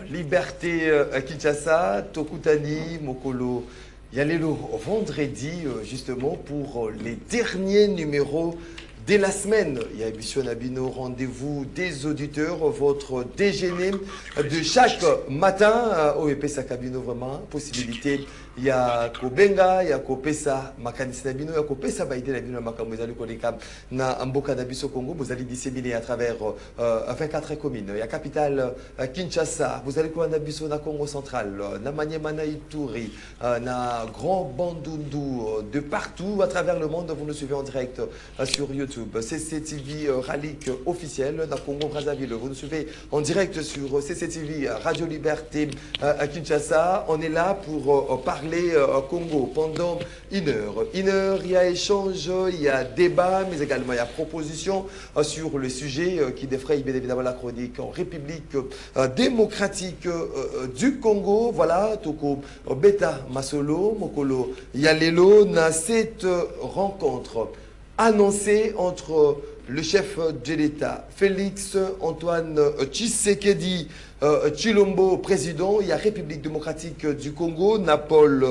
Liberté Kinshasa, Tokutani, Mokolo. Yalelo vendredi, justement, pour les derniers numéros de la semaine. Il y a émission Nabino, rendez-vous des auditeurs, votre déjeuner de chaque matin. Au EPSA Cabino, vraiment, possibilité. Il y a Kobenga, il y a Kopesa, Makanisi Nabino, il y a Kopesa Baïde Nabino, Makamozali Koleka, na Mboka Nabiso Congo, vous allez disséminer à travers 24 communes. Il y a capitale Kinshasa, vous allez quoi Nabiso na Congo central, na Maniemana Ituri, na Grand Bandundu, de partout à travers le monde, vous nous suivez en direct sur YouTube. CCTV Ralik officiel, na Congo Brazzaville, vous nous suivez en direct sur CCTV Radio Liberté à Kinshasa. On est là pour parler Congo pendant une heure. Une heure, il y a échange, il y a débat, mais également il y a proposition sur le sujet qui défraye bien évidemment la chronique en République démocratique du Congo. Voilà, Toko Beta Masolo, Mokolo Yalelo, na cette rencontre annoncée entre le chef de l'État, Félix Antoine Tshisekedi Tshilombo, président, il y a République démocratique du Congo, Paul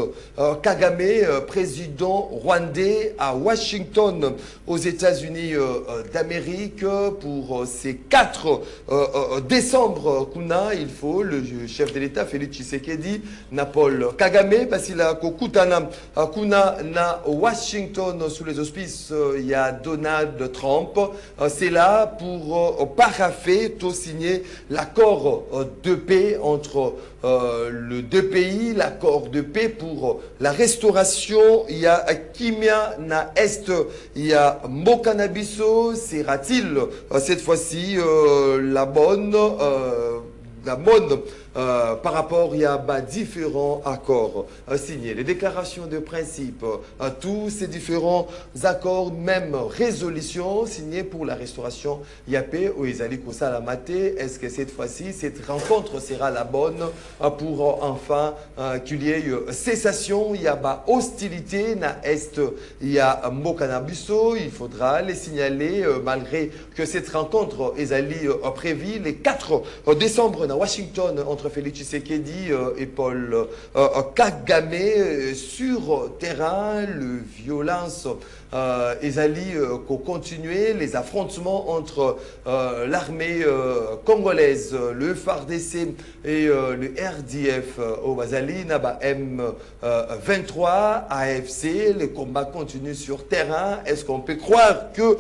Kagame, président rwandais à Washington, aux États-Unis d'Amérique, pour ces 4 décembre, Kuna, il faut le chef de l'État, Félix Tshisekedi, Paul Kagame, parce qu'il a Kokutana, Kuna, na Washington, sous les auspices, il y a Donald Trump. C'est là pour paraffer, tout signer l'accord de paix entre les deux pays, l'accord de paix pour la restauration. Il y a Kimia na Est, il y a Mokanabiso. Sera-t-il cette fois-ci la bonne par rapport, il y a différents accords signés, les déclarations de principe, tous ces différents accords, même résolutions signées pour la restauration. Il y a paix où ils allaient Salamate. Est-ce que cette fois-ci, cette rencontre sera la bonne pour enfin qu'il y ait cessation? Il y a hostilité na Est, il y a Mokanabiso. Il faudra les signaler malgré que cette rencontre est allée prévue les 4 décembre à Washington entre Félix Tshisekedi et Paul Kagame sur terrain. Le violence allait continuer, les affrontements entre l'armée congolaise, le FARDC et le RDF au Bazali, M23, AFC, les combats continuent sur terrain. Est-ce qu'on peut croire que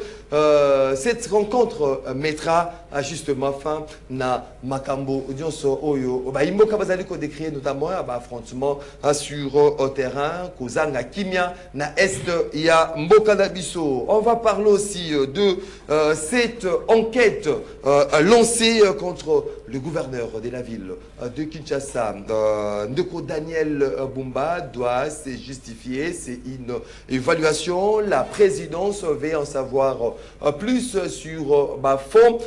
cette rencontre mettra justement fin na Makambo Nyonso Oyo Imboka Bazali ko décrit notamment affrontement sur terrain Kozanga Kimia na Est ya Mboka Nabiso. On va parler aussi de cette enquête lancée contre le gouverneur de la ville de Kinshasa. Ndeko Daniel Bumba doit se justifier. C'est une évaluation. La présidence veut en savoir plus sur fond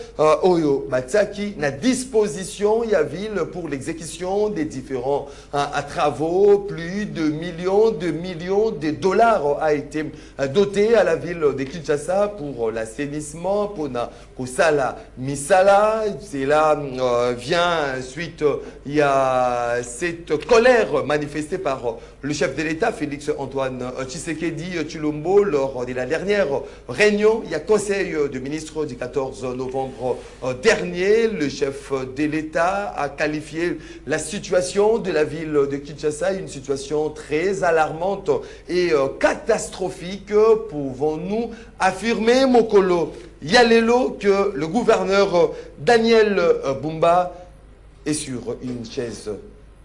Oyo Batsaki, la disposition il y a ville pour l'exécution des différents travaux. Plus de millions de dollars a été doté à la ville de Kinshasa pour l'assainissement, pour Kusala Misala. C'est là vient ensuite il y a cette colère manifestée par le chef de l'État Félix Antoine Tshisekedi Tshilombo lors de la dernière réunion. Il y a conseil de ministres du 14 novembre dernier. Le chef de l'État a qualifié la situation de la ville de Kinshasa une situation très alarmante et catastrophique. Pouvons-nous affirmer, Mokolo Yalelo, que le gouverneur Daniel Bumba est sur une chaise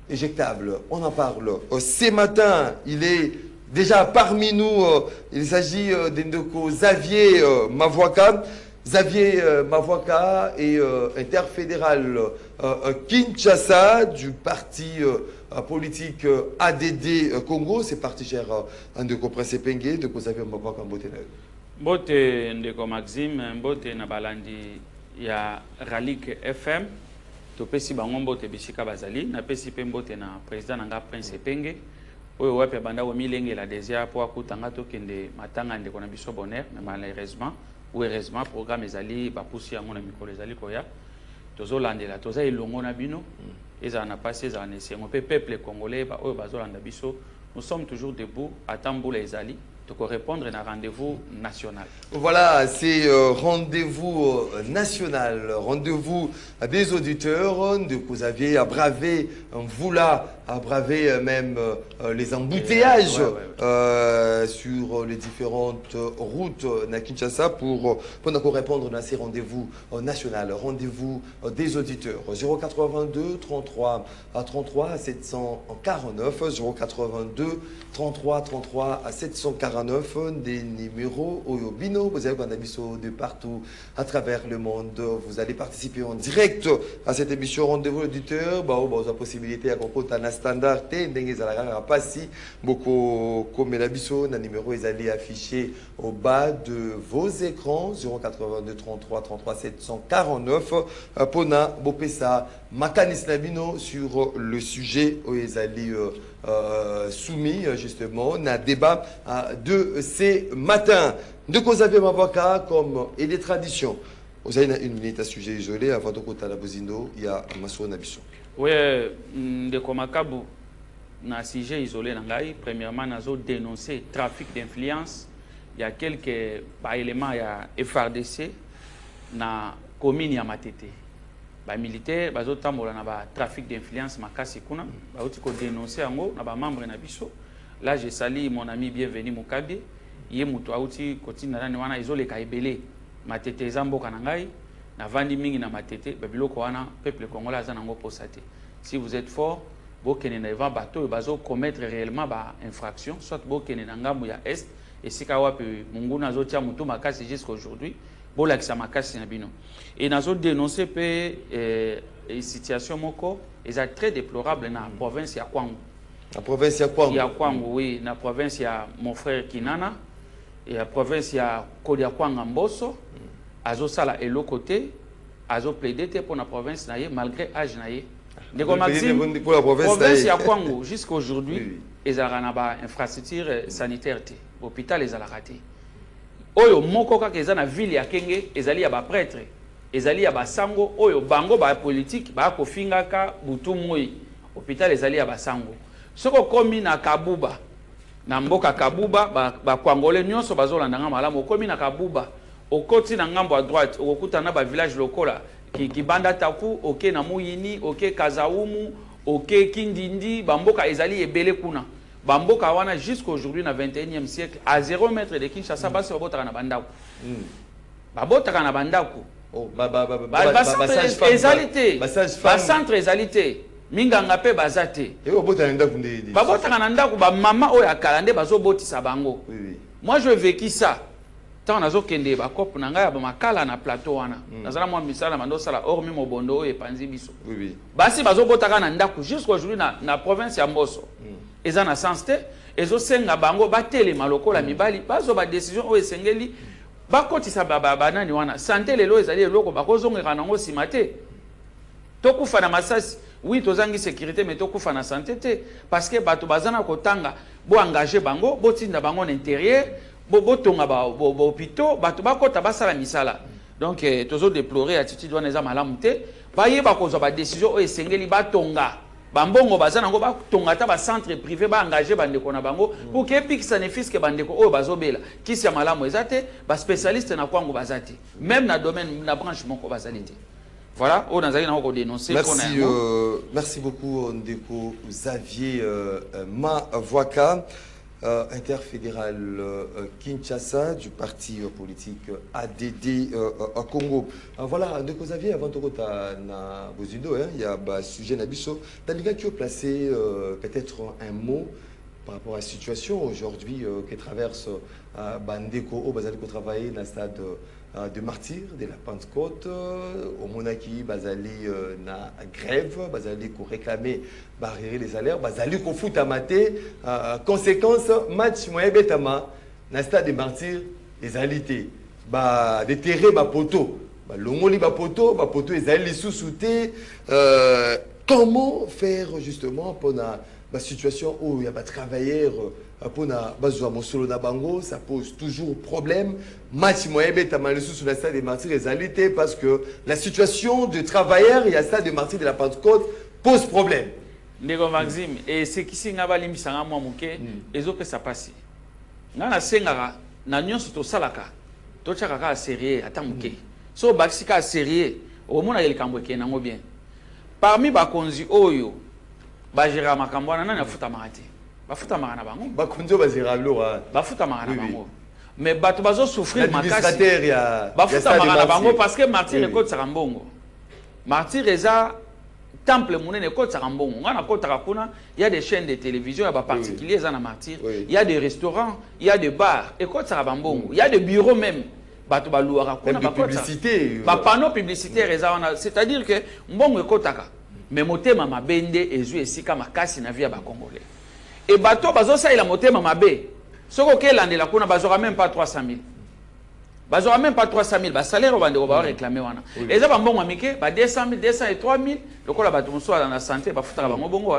éjectable? On en parle. Ce matin, il est déjà parmi nous. Il s'agit d'Indoko Xavier Mavoaka. Xavier Mavoaka est interfédéral Kinshasa du parti politique ADD Congo. C'est parti cher Ndeko Prince Penge, Ndeko Xavier Mavoaka Mbotenel. Mbote Ndeko Maxime, Mbote Nabalandi ya Ralik FM. Topesi bango mbote bisika bazali. Napesi pe mbote na président nanga Prince Penge. Oyo wapi banda wa milenge la désir pour akutanga tokende matanga ndeko na biso bonheur, mais malheureusement ou heureusement programme ezali ba poussi yango na mikolo ezali koya. Tozo landela toza ilongo na bino. et ça n'a pas ces années. On peut peuple congolais, nous sommes toujours debout, à Tamboula et Zali, pour répondre à un rendez-vous national. Voilà, c'est rendez-vous national, rendez-vous des auditeurs. Donc vous aviez à braver, vous là, à braver même les embouteillages sur les différentes routes à Kinshasa pour répondre à ces rendez-vous national, rendez-vous des auditeurs. 082 33 à 33 à 749, 082 33 33 à 749, des numéros Oyobino. Vous avez un abisso de partout à travers le monde. Vous allez participer en direct à cette émission Rendez-vous auditeur. Vous avez la possibilité à comprendre un standard passi beaucoup comme l'abisso, un numéro est allé affiché au bas de vos écrans 082 33 33 749 Pona Bopesa Makanis Nabino sur le sujet où ils allaient soumis justement à un débat de ces matins. De cause avec Mavaka comme et des traditions. Vous avez une minute à sujet isolé avant de côté à la Bozindo, il y a Massou Nabisson. Oui, de Komakabu, na sujet isolé nangai, premièrement, nous avons dénoncé trafic d'influence. Il y a quelques éléments, il y a FRDC, na commune ya Matete. Les militaires, ils ont trafic d'influence, ils ont dénoncé les membres de Bisso. Là, je salue mon ami bienvenu Mukabi. Il ont les kaibele. Matete Zambo Kanangai, na vandi mingi na Matete, babiloko wana peuple congolais azanango posate. Si vous êtes fort, vous kenena eva bateau bazo commettre réellement ba infraction, soit vous kenena ngambu ya est et si kawa pe munguna zo tia mutu makasi jusqu'à aujourd'hui, bo la kisa makasi na bino. Et nazo dénoncer pe situation moko, est très déplorable na province ya Kwangu. La province ya Kwangu. Ya Kwangu oui, na province ya mon frère Kinana. Et la province ya Kodiakwanga Mboso, azo sala elo côté, azo plaidé pour la province naie malgré âge naie. Pour la province ya Kwangu jusqu'à aujourd'hui, ils ont ba infrastructure sanitaire hôpital ils ont raté. Oyo moko ka keza na ville ya Kenge, ezali ya ba prêtre, ezali ya ba sango, oyo bango ba politique ba ko fingaka butu moi. Hôpital ezali ya ba sango. Soko komi na Kabuba na mboka Kabuba ba Kwangolais nyonso bazolanda nga malamu komi na Kabuba okoti na ngambo à droite okuta na ba village lokola ki banda taku oke na Muyini oke Kazaumu oke Kindindi bamboka ezali ebele kuna bamboka wana jusqu'à aujourd'hui na 21e siècle à 0 mètre de Kinshasa basi babotaka na bandako babotaka na bandako ba centre ezalité minganga pe bazate babotaka na ndako ba mama oyo akalande bazobotisa bango. Moi je vécu ça tant nazo kende ba kopo na ngai ba makala na plateau wana nazala mwa misala mando sala hormi mobondo oyo epanzi biso basi bazobotaka na ndako jusqu'à aujourd'hui na province ya Mboso eza na sens te ezo senga bango batelema lokola mibali bazo ba décision oyo esengeli bakotisa banani wana santé lelo ezali eloko bakozongeka nango sima te tokufa na masasi. Oui, tu as sécurité, mais tu as la santé. Parce que tu as engagé bango, tu as bango intérieur, tu as hôpital, tu as misala. Donc, tu as déploré l'attitude de la malamute. Tu as décision de sengeli batonga. Bambongo bazana ngo ba tonga ta ba centre privé ba engagé bandeko na bango pour que pique sanéfice que bandeko o bazobela kisi ya malamu ezate ba spécialiste na kwango bazate même na domaine na branche moko bazalite. Voilà, on a dénoncé. Merci beaucoup, Ndeko Xavier Mavwaka, interfédéral Kinshasa du parti politique ADD à Congo. Voilà, Ndeko Xavier, avant de na Bozindo, il y a un sujet Nabiso. T'as qui a placé peut-être un mot par rapport à la situation aujourd'hui que traverse Bandeko au Bazaliko travailler dans le stade de martyrs de la Pentecôte au Monaki bazali na grève bazali ko réclamer barrer les salaires bazali ko futa maté conséquence match moyen betama na stade de martyrs les alités ba déterrer ba poto ba longoli ba poto ezali sous-souté comment faire justement pour la situation où il y a pas travailleurs pour na bazwa mosolo na bango ça pose toujours problème match moyen betama sous la stade des martyrs les alités parce que la situation de travailleurs il y a stade des martyrs de la Pentecôte pose problème. Ndeko Maxime, et c'est qui s'y n'a pas l'immissaire moi mouké, et zo peut ça passer. N'a sengara, n'a nyon sur salaka, to chakaka sérieux, attends mouké. So baxika sérieux, au monde a le camboué n'a bien. Parmi bakonzi oyo, bajira makambwana na futa marati. Ba futa marana bango. Bakonzi bazira lora. Ba futa marana bango. Mais bato bazo souffrir makasi. Ba futa marana bango parce que martyr ekot sarambongo. Martyr eza temple monene ekot sarambongo. Ngana kota kuna, il y a des chaînes de télévision, il y a particuliers za na martyr, il y a des restaurants, il y a des bars, ekot sarambongo. Il y a des bureaux même. Bato balouara kuna ba publicité. Ba panneau publicitaire eza wana, c'est-à-dire que mbongo ekotaka. Mais motema mabende ezu esika makasi na via ba congolais. Et bato bazo ça il a motema mabe. Soko ke landela kuna bazora même pas 300 000. Bazora même pas 300 000 ba salaire bande ba réclamer wana. Et ça ba mbongo amike ba 200 000 200 et 3 000 lokola bato muso dans la santé ba futaka bango bongo.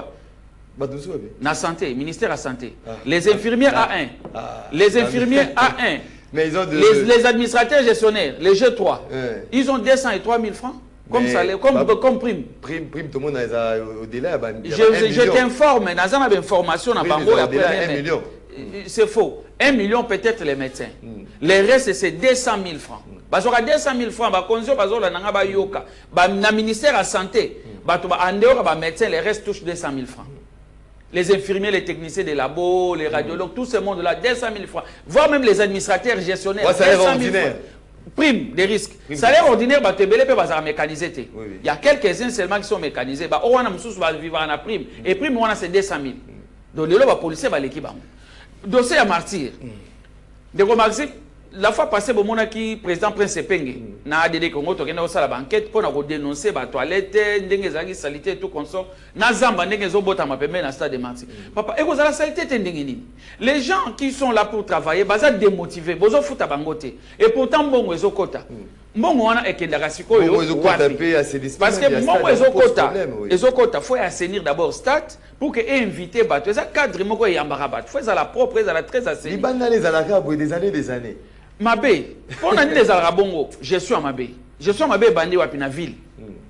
Bato muso be. Na santé, ministère de la santé. Les infirmiers A1. Les infirmiers A1. Mais ils ont les administrateurs gestionnaires, les G3. Ils ont 200 et 3 000 francs. Comme salaire, comme prime. Prime, tout le monde a au-delà. Je t'informe, dans une information à Bango, c'est faux. 1 million peut-être les médecins. Les restes, c'est 200 000 francs. Parce que 200 000 francs, le ministère de la Santé, en dehors des médecins, les restes touchent 200 000 francs. Les infirmiers, les techniciens des labos, les radiologues, tout ce monde-là, 200 000 francs. Voire même les administrateurs gestionnaires. Ouais, 200 000 francs. Prime des risques. Salaire ordinaire, il mécanisé. Il y a quelques-uns seulement qui sont mécanisés. On a vivre en prime. Et prime, on a c'est 200 000. Donc, les policiers vont l'équipe. Dossier à martyr. De Maxime, la fois passée, le président Prince Penge, na ADD Congo, tu as la banquette pour dénoncer la toilette, la saleté et tout consort. Na zamba ndenge bota ma pembe na stade de martyr. Papa, et vous avez la saleté tendengeni. Les gens qui sont là pour travailler, baza démotivés, bozo futa bangote. Et pourtant bongo ezo kota. Mbongo wana ekendaka sikoyo parce que mbongo ezokota faut assainir d'abord stade pour que inviter bato eza cadre moko yambaka bato faut eza la propre eza la très assaini libanda les alaka des années mabe pour nani les alaka bongo je suis à mabe bandi wapi na ville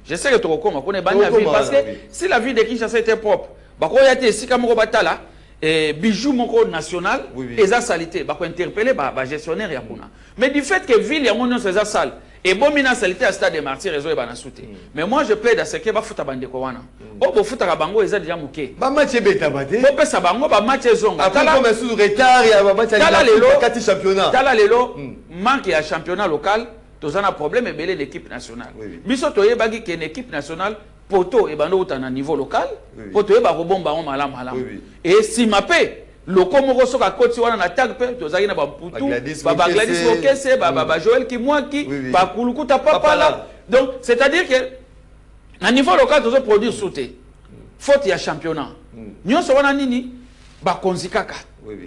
je sais que tu recommandes qu'on est bandi à ville parce que si la ville de Kinshasa était propre bako yate sika moko batala bijou moko national eza salité bako interpeller ba gestionnaire ya kuna mais du fait que ville ya mono eza sale et bon mina salité à stade de martyr réseau et banasouté mais moi je plaide à ce que ba futa bande ko wana o bo futa bango eza déjà muké ba match beta bate bo pesa bango ba match zonga tala comme sous retard ya ba match kati championnat tala lelo manque ya championnat local tozana problème et belé l'équipe nationale biso toye bagi que une équipe nationale poto et bando utana niveau local poto e ba robomba on malam et si mapé le komoko soka koti wana na tag pe tozaki na ba putu ba Gladys Okese ba Joël Kimwaki ba Kulukuta papa là donc c'est-à-dire que na niveau local tozo produire sauter faute ya championnat nyonso wana nini ba konzikaka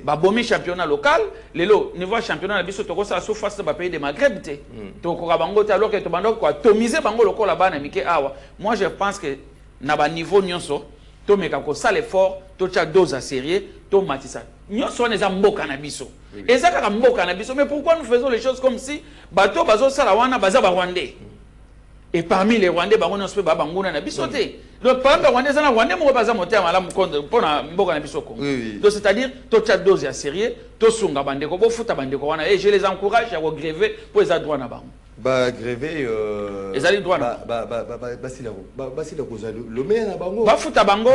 ba bomi championnat local lelo niveau championnat na biso toko sa so face ba pays de Maghreb te toko ka bango te alors que to bando ko atomiser bango lokola bana mike awa moi je pense que na ba niveau nyonso to meka ko sale fort to cha dose à sérieux to matisa nyonso neza mboka na biso ezaka ka mboka na biso mais pourquoi nous faisons les choses comme si bato bazo sala wana baza ba Rwandais et parmi les Rwandais bango nyonso ba banguna na biso te donc par exemple Rwandais na Rwandais mo baza moteur malamu konde pona mboka na biso ko donc c'est-à-dire to cha dose à sérieux to sunga bande ko bo futa bande ko wana et je les encourage à gréver pour les droits na bango ba gréver ezali droit basila koza le meilleur na bango bafuta bango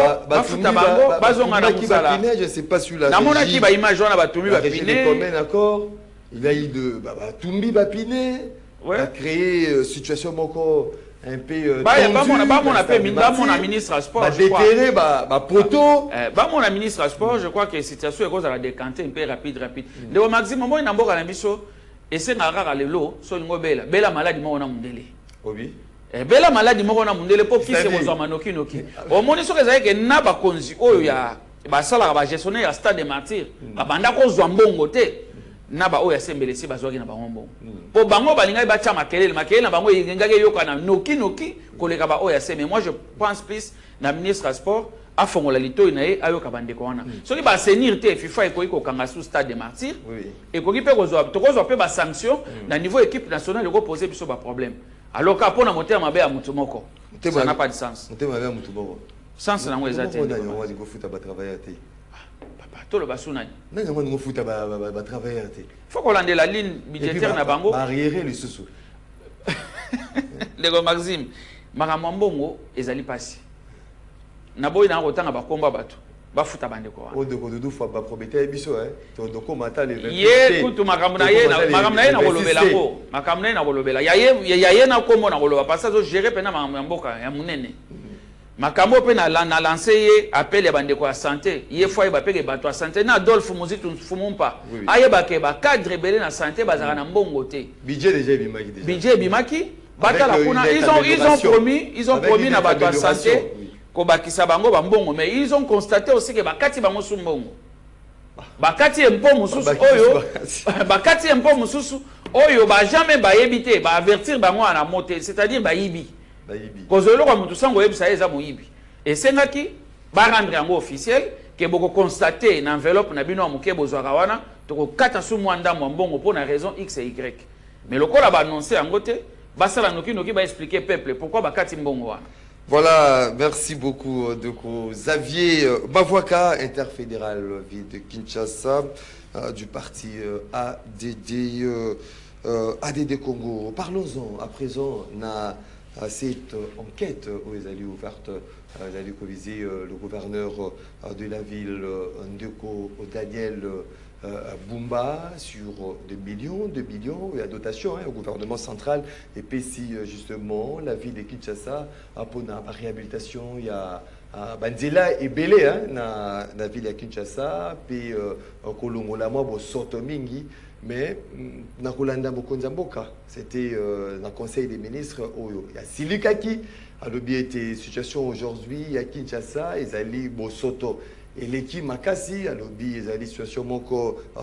bazonga na musala je sais pas sur la na mona ki ba image wana batumbi ba piné combien d'accord il a eu de tumbi ba piné a créé situation moko un peu ba mon ministre à sport déterrer ba poto mon ministre à sport je crois que situation est cause à la décanter un peu rapide de maximum moi na mboka na biso et c'est rare lelo so ngo bela maladie mo na mundele obi bela maladie mo na mundele po ki se mo manoki noki o moni so kezai ke na ba konzi oyo ya ba sala ba gestionnaire ya stade de martyr abanda ko zwa mbongo te na ba oyo asembelesi bazwaki na bango mbongo po bango balinga ba cha makelele na bango yengake yoka na noki koleka ba oyo asembe moi je pense plus na ministre à sport afongola litoi na ye ayoka bandeko wana soki ba assainir te FIFA ekoki kokanga sous stade de martyr ekoki pe kozwa tokozwa pe ba sanction na niveau équipe nationale eko poser biso ba problème alors ka pona moteur mabe ya mutu moko ça n'a pas de sens moteur mabe ya mutu moko sens nango ezate on a go futa ba travailler te papa to le basunani na ngo ngo futa ba travailler te faut qu'on lande la ligne budgétaire na bango arriérer le sous Lego Maxime makambo mbongo ezali pasi na boy na kotanga bakomba bato bafuta bande ko o de ko du fois ba promettre biso to do ko mata le 20 ye kutu makambo na ye na kolobela ngo makambo na ye na kolobela ya ye na komo na koloba parce que gérer pena makambo mboka ya munene makambo pe na lancer ye appel ya bande ko ya santé ye fois ba peke bato ya santé na Adolphe Muzitu Fumumpa aye ba ke ba cadre belé na santé bazaka na mbongo te budget déjà bimaki batala kuna ils ont promis na bato ya santé ko bakisa bango ba mbongo mais ils ont constaté aussi que bakati bango su mbongo bakati empo mususu oyo bakati empo mususu oyo ba jamais ba yebité ba avertir bango na moté c'est-à-dire ba yibi kozolo kwa mutu sango yebisa eza moyibi et sengaki ba rendre yango officiel que boko constater na enveloppe na bino amuke bozwaka wana to ko kata su mwanda mbongo pour na raison x et y mais lokola ba annoncer yango te basala noki ba expliquer peuple pourquoi bakati mbongo wana. Voilà, merci beaucoup Doko. Xavier Mavoaka, interfédéral ville de Kinshasa, du parti ADD Congo. Parlons-en à présent de cette enquête où ils allaient ouverte, ils allaient viser le gouverneur de la ville, Ndeko Daniel Bumba, sur des millions et la dotation au gouvernement central. Et puis si justement la ville de Kinshasa pour la réhabilitation, il y a Banzela et Belé dans la ville de Kinshasa, puis Kolongola moi Soto Mingi, mais na Kolanda Mokonzamboka, c'était dans le conseil des ministres. Il y a Silikaki, à l'objet situation aujourd'hui, il y a Kinshasa, ils allaient Soto. Et l'équipe Makassi, à l'objet, ils allaient situation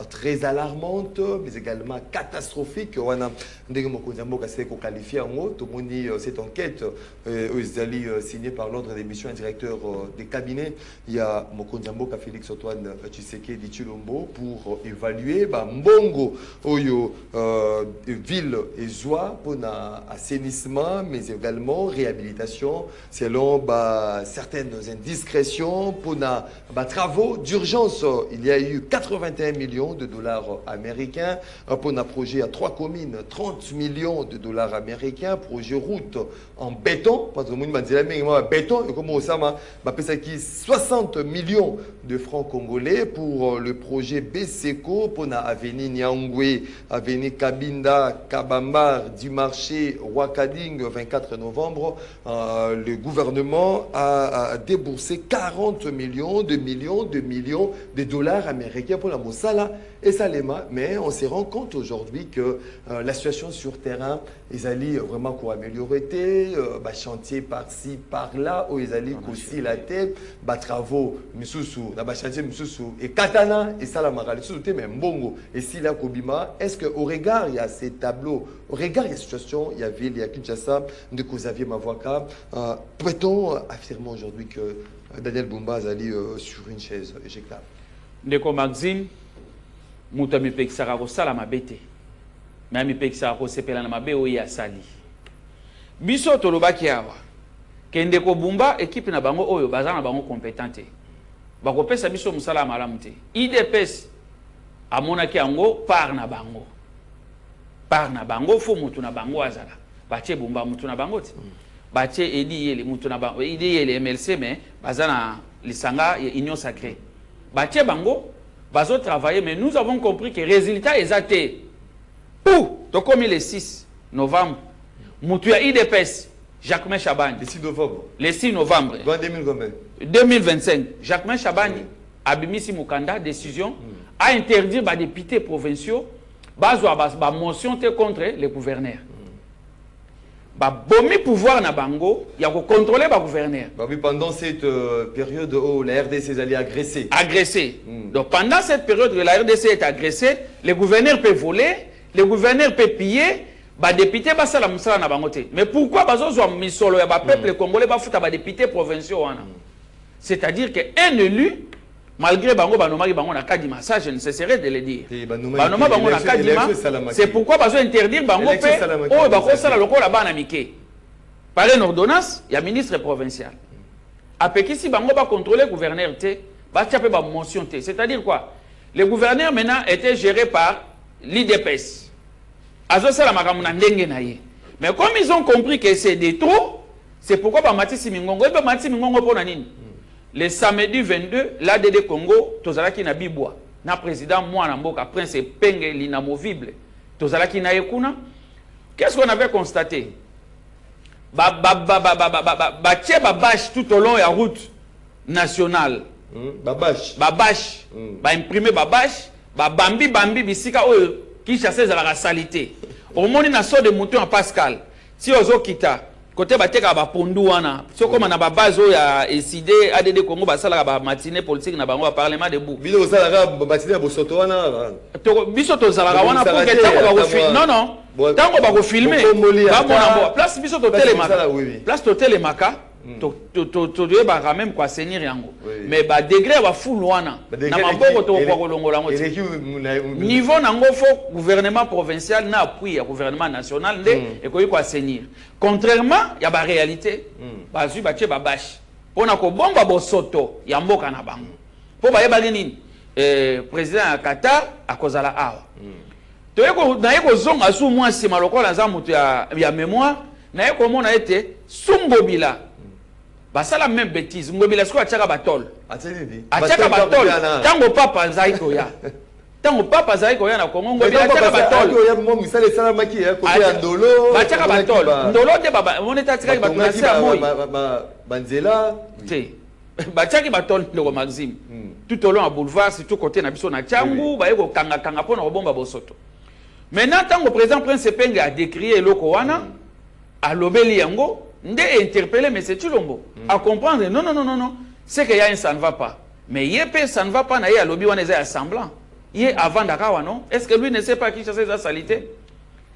très alarmante, mais également catastrophique. On a qualifié en haut, tout le monde dit cette enquête, ils allaient signer par l'ordre des missions un directeur des cabinets. Il y a Mokonzamboka Félix Antoine Tshisekedi Tshilombo pour évaluer Mbongo, Oyo, ville et joie pour l'assainissement, mais également réhabilitation selon certaines indiscrétions pour travaux d'urgence. Il y a eu 81 millions de dollars américains pour un projet à 3 communes, 30 millions de dollars américains, projet route en béton, parce que le monde m'a dit béton, et comme on sait, 60 millions de francs congolais pour le projet BSECO, pour l'avenue Nyangwe, avenue Kabinda, Kabambar, du marché Wakading, 24 novembre. Le gouvernement a déboursé 40 millions de dollars américains pour la Moussala et Salema. Mais on se rend compte aujourd'hui que la situation sur terrain, ils allaient vraiment pour améliorer, chantier par-ci, par-là, où ils allaient aussi la tête, travaux, Missoussou, chantier Missoussou, et Katana, et Salamara, mais Mbongo, et Sila Kobima. Est-ce qu'au regard, il y a ces tableaux, au regard, il y a la situation, il y a ville, il y a Kinshasa, de Xavier Mavoaka, peut-on affirmer aujourd'hui que Daniel Bumba allait sur une chaise éjectable? Ndeko Maxime, muta mi pekisaka kosala mabe te. Mais mi pekisaka kosepela na mabe oyo asali. Biso tolobaki awa. Ke Ndeko Bumba équipe na bango oyo baza na bango compétente. Bakopesa biso musala malamu te. IDPS amonaki yango par na bango. Par na bango fo mutu na bango azala. Batie Bumba mutu na bango te. Batie Edi Yele mutu na bango. Edi Yele MLC mais baza na lisanga union sacrée. Batie bango bazo travailler mais nous avons compris que résultat exacté. Où donc comme le 6 novembre mutu ya IDPS Jacquemain Chabani. Le 6 novembre. Le 6 novembre. 2025. Jacquemain Chabani abimisi Mukanda décision à interdire les députés provinciaux ba motion contre les gouverneurs. Bomi pouvoir na bango, il y a contrôler ba gouverneur. Pendant cette période où la RDC allait agresser. Agresser. Donc pendant cette période où la RDC est agressée, les gouverneurs peuvent voler, les gouverneurs peuvent piller, ba député ba sala musala na bango te. Mais pourquoi bazo zo misolo ya ba peuple congolais ba futa ba député provinciaux wana? C'est-à-dire que un élu malgré bango banomaki bango na kadima, ça je ne cesserai de le dire. Banoma bango na kadima, c'est pourquoi bazo interdire bango pe oh bako sala lokola bana mike. Par une ordonnance, il y a ministre provincial. apekisi bango ba contrôler gouverneur te, ba tchape ba motion te. C'est-à-dire quoi? Le gouverneur maintenant était géré par l'IDPS. Azo sala makambo na ndenge na ye. Mais comme ils ont compris que c'est des trop, c'est pourquoi ba Matisi Mingongo, et ba Matisi Mingongo pona nini? Le samedi 22, l'ADD Congo, tozalaki na bibwa. Na président Mwana Mboka, Prince Penge l'inamovible. Tozalaki na yekuna. Qu'est-ce qu'on avait constaté? Batie babache tout au long de la route nationale. Babache. Babache. Imprimer babache. Bambi bisika qui chassait la salité. Au monde na so de mouton à Pascal. Si ozo kita côté bateka ba pondu wana. Si comme na base ya SID ADD Congo basala ba matinée politique na bango parlement debout. Bino osala ba matinée bosoto wana. To biso to zala wana pour que tango ba filmer. Non non. Tango ba ko filmer. Ba mona place biso to télémaka. Place to télémaka. To ba même quoi senir yango. Mais ba degré ba full wana. Na maboko to ko kolongola ngo. Niveau nango fo gouvernement provincial na appui au gouvernement national ndé et ko y senir. Contrairement ya ba réalité. Ba zu ba tie ba bash. Pona ko bomba bosoto ya mboka na bango. Po ba yeba nini? Président ya Qatar akozala awa. Toyeko na yeko zonga su mwa sima lokola za mutu ya mémoire na yeko mona ete Sumbobila basala même bêtise Ngobila siko atchaka batol atchaka batol tango papa zaiko ya tango papa zaiko ya na Kongo Ngobila atchaka batol ya mo misale sala maki ya côté ya Ndolo atchaka batol Ndolo te baba moneta atchaka batol na moi banzela te batchaki batol ndoko Maxime tout au long à boulevard surtout côté na biso na Tchangu ba yeko kanga pona robomba bosoto. Maintenant, tant que le président Prince Penge a décrié l'Okowana, à l'Obeli Yango, ndé interpellé, mais c'est Tulombo. À comprendre, non, c'est qu'il y a un ça ne va pas. Mais Yépe, ça ne va pas, à l'Obi-Wan est assemblant. Yé avant Dakawa, non? Est-ce que lui ne sait pas qui chasse sa salité?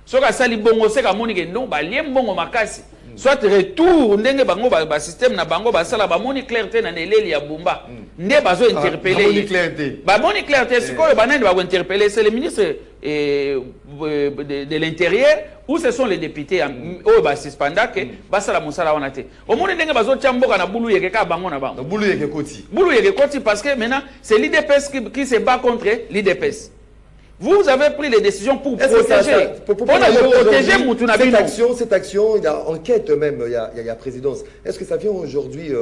Soit que Sali Bongo, c'est qu'à Monique, non, Liem Bongo Makasi. Soit retour, ndenge bango ba système na bango ba sala ba moni clarté na neleli ya Bumba. Ndé bazo interpeller. Moni clarté. Ba moni clarté, c'est quoi le banane ba interpeller, c'est le ministre de l'intérieur ou ce sont les députés au ba suspenda que ba sala musala wana te. Au moni ndenge bazo chamboka na bulu yeke ka bango na bango. Bulu yeke koti. Bulu yeke koti parce que maintenant c'est l'IDPS qui se bat contre l'IDPS. Vous avez pris les décisions pour protéger. Cette action, il y a enquête même, il y a présidence. Est-ce que ça vient aujourd'hui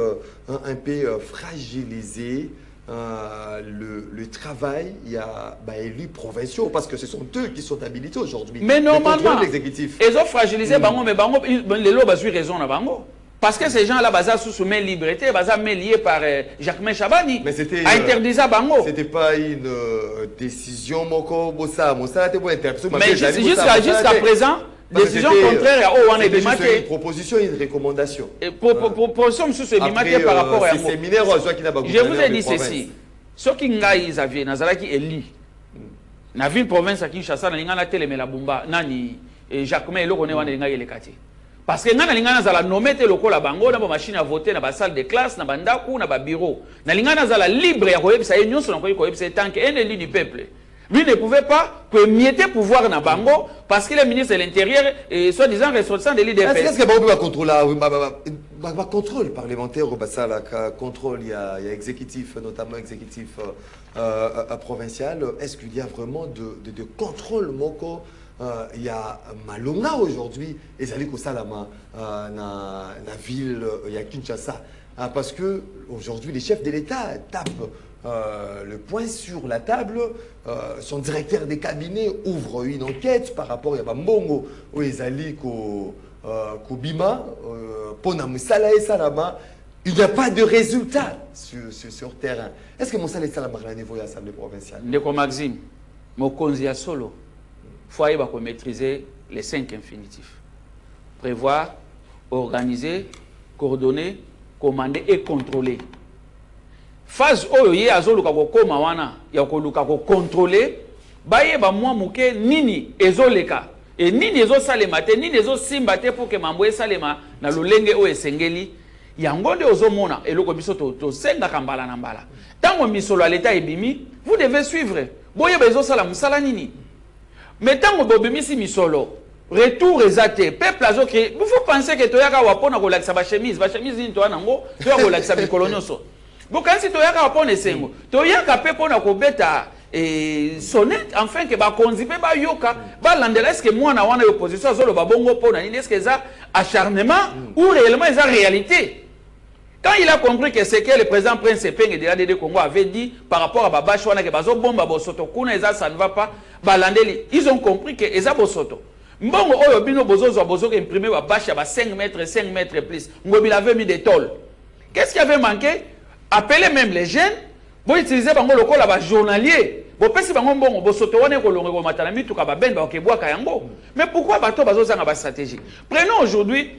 un peu fragiliser le travail, il y a élus provinciaux, parce que ce sont eux qui sont habilités aujourd'hui. Mais normalement, l'exécutif. Ils ont fragilisé Bango, mais Bango, les lots ont raison à Bango. Parce que ces gens-là, ils sont sous main liberté, ils sont liés par Jacquemin Chabani. Mais c'était interdisant Bango. C'était pas une décision Moko Bossa. Mais jusqu'à présent, décision contraire à Owan et Bimaté. Une proposition, une recommandation. Proposition sous ce Bimaté par rapport à séminaire, je vous ai dit ceci. Ce qui ngaïs avait, Nazalaki Eli. Na ville province à Kinshasa, na télé mais la Bumba, nani Jacquemin et l'Okoné wana ngaï les quartiers. Parce que ngana lingana zala nomete loko la bango na ba machine à voter na ba salle de classe na bandaku na ba bureau na lingana zala libre ya koyebisa ye nyonso na koyebisa tant que un élu du peuple lui ne pouvait pas mietter pouvoir na bango parce qu'il est ministre de l'Intérieur et soi-disant ressortissant de l'IDPS. Est-ce que Bango va contrôler contrôle parlementaire au Bassala, contrôle il y a exécutif notamment exécutif provincial. Est-ce qu'il y a vraiment de contrôle moko? Il y a Malonga aujourd'hui, et Zali Kosalama, na ville, il y a Kinshasa. Parce que aujourd'hui, les chefs de l'État tapent le poing sur la table. Son directeur des cabinets ouvre une enquête par rapport à Mbongo, où Zali Kobima, Pona Moussala et Salama. Il n'y a pas de résultat sur terrain. Est-ce que Moussala et Salama à niveau de l'Assemblée provinciale? Ndeko Maxime, Mokonzi ya solo. Il faut maîtriser les 5 infinitifs. Prévoir, organiser, coordonner, commander et contrôler. Phase où il y a contrôler, baye ba mwa muke nini ezoleka et nini ezo salema te nini ezo simbate pour que mambo salema na lolenge o esengeli yango nde ozomona eloko biso to senga kambala na mbala. Tango misolo à l'état ebimi, vous devez suivre. Boye bezo sala musala nini. Mais tant que Bobimisi Misolo, retour exact peuple azo créer vous faut penser que toyaka wapona ko lakisa ba chemise ni to nango to ko lakisa bikolonyoso donc quand si toyaka wapona esengo toyaka pe pona ko beta sonnet enfin que ba konzipe ba yoka ba landela est-ce que moi na wana opposition zo lo ba bongo pona ni est-ce que ça acharnement ou réellement ça réalité. Quand il a compris que ce que le président Prince Peng de l'ADD Congo avait dit par rapport à Babachouana que bazo bomba bosoto kuna ça ne va pas balandeli, ils ont compris que eza bosoto. Mbongo oyo bino bozo imprimer Babacha ba 5 mètres plus. Ngobi avait mis des tôles. Qu'est-ce qui avait manqué? Appeler même les jeunes, bo utiliser bango lokola ba journalier. Bo pesi bango mbongo bosoto wane ko longo matana mitu ka ba ben ba okebwa kayango. Mais pourquoi bato bazo zanga ba stratégie? Prenons aujourd'hui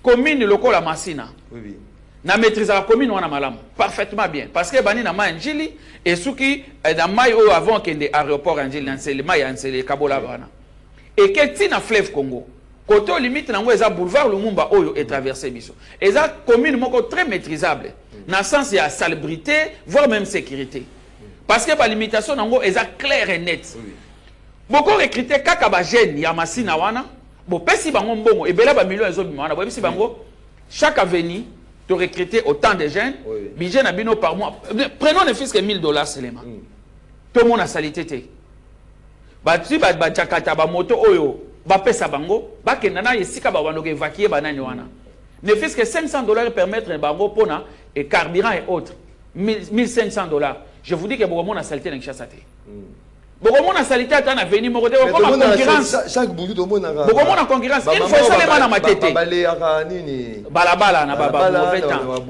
commune lokola Masina. Oui. Na maîtrise la commune wana malamu parfaitement bien parce que bani na manjili et souki na mai o avant que de aéroport anjili na c'est le mai c'est le kabola bana et que tina fleuve Congo côté limite na ngo eza boulevard Lumumba oyo et traverser biso eza commune moko très maîtrisable na sens ya salubrité voire même sécurité parce que ba limitation na ngo eza clair et net boko recruter kaka ba jeune ya Masina wana bo pesi bango mbongo e bela ba millions ezo bima wana bo pesi bango chaque avenue de recruter autant de jeunes, budget nabino par mois. Prenons ne fût-ce que $1000 seulement. Tout le monde a salité. Bati ba jakata ba moto oyo ba pesa bango ba kenana yesika ba wanoge évacuer banani wana. Ne fût-ce que $500 permettre bango pona et carburant et autres. $1500. Je vous dis que beaucoup de monde a salité dans Kinshasa. Beaucoup de monde a salité à na venir moko de comme concurrence. Chaque boulot de monde a. Beaucoup de monde en concurrence. Il faut seulement na matete. Balabala na baba mauvais temps.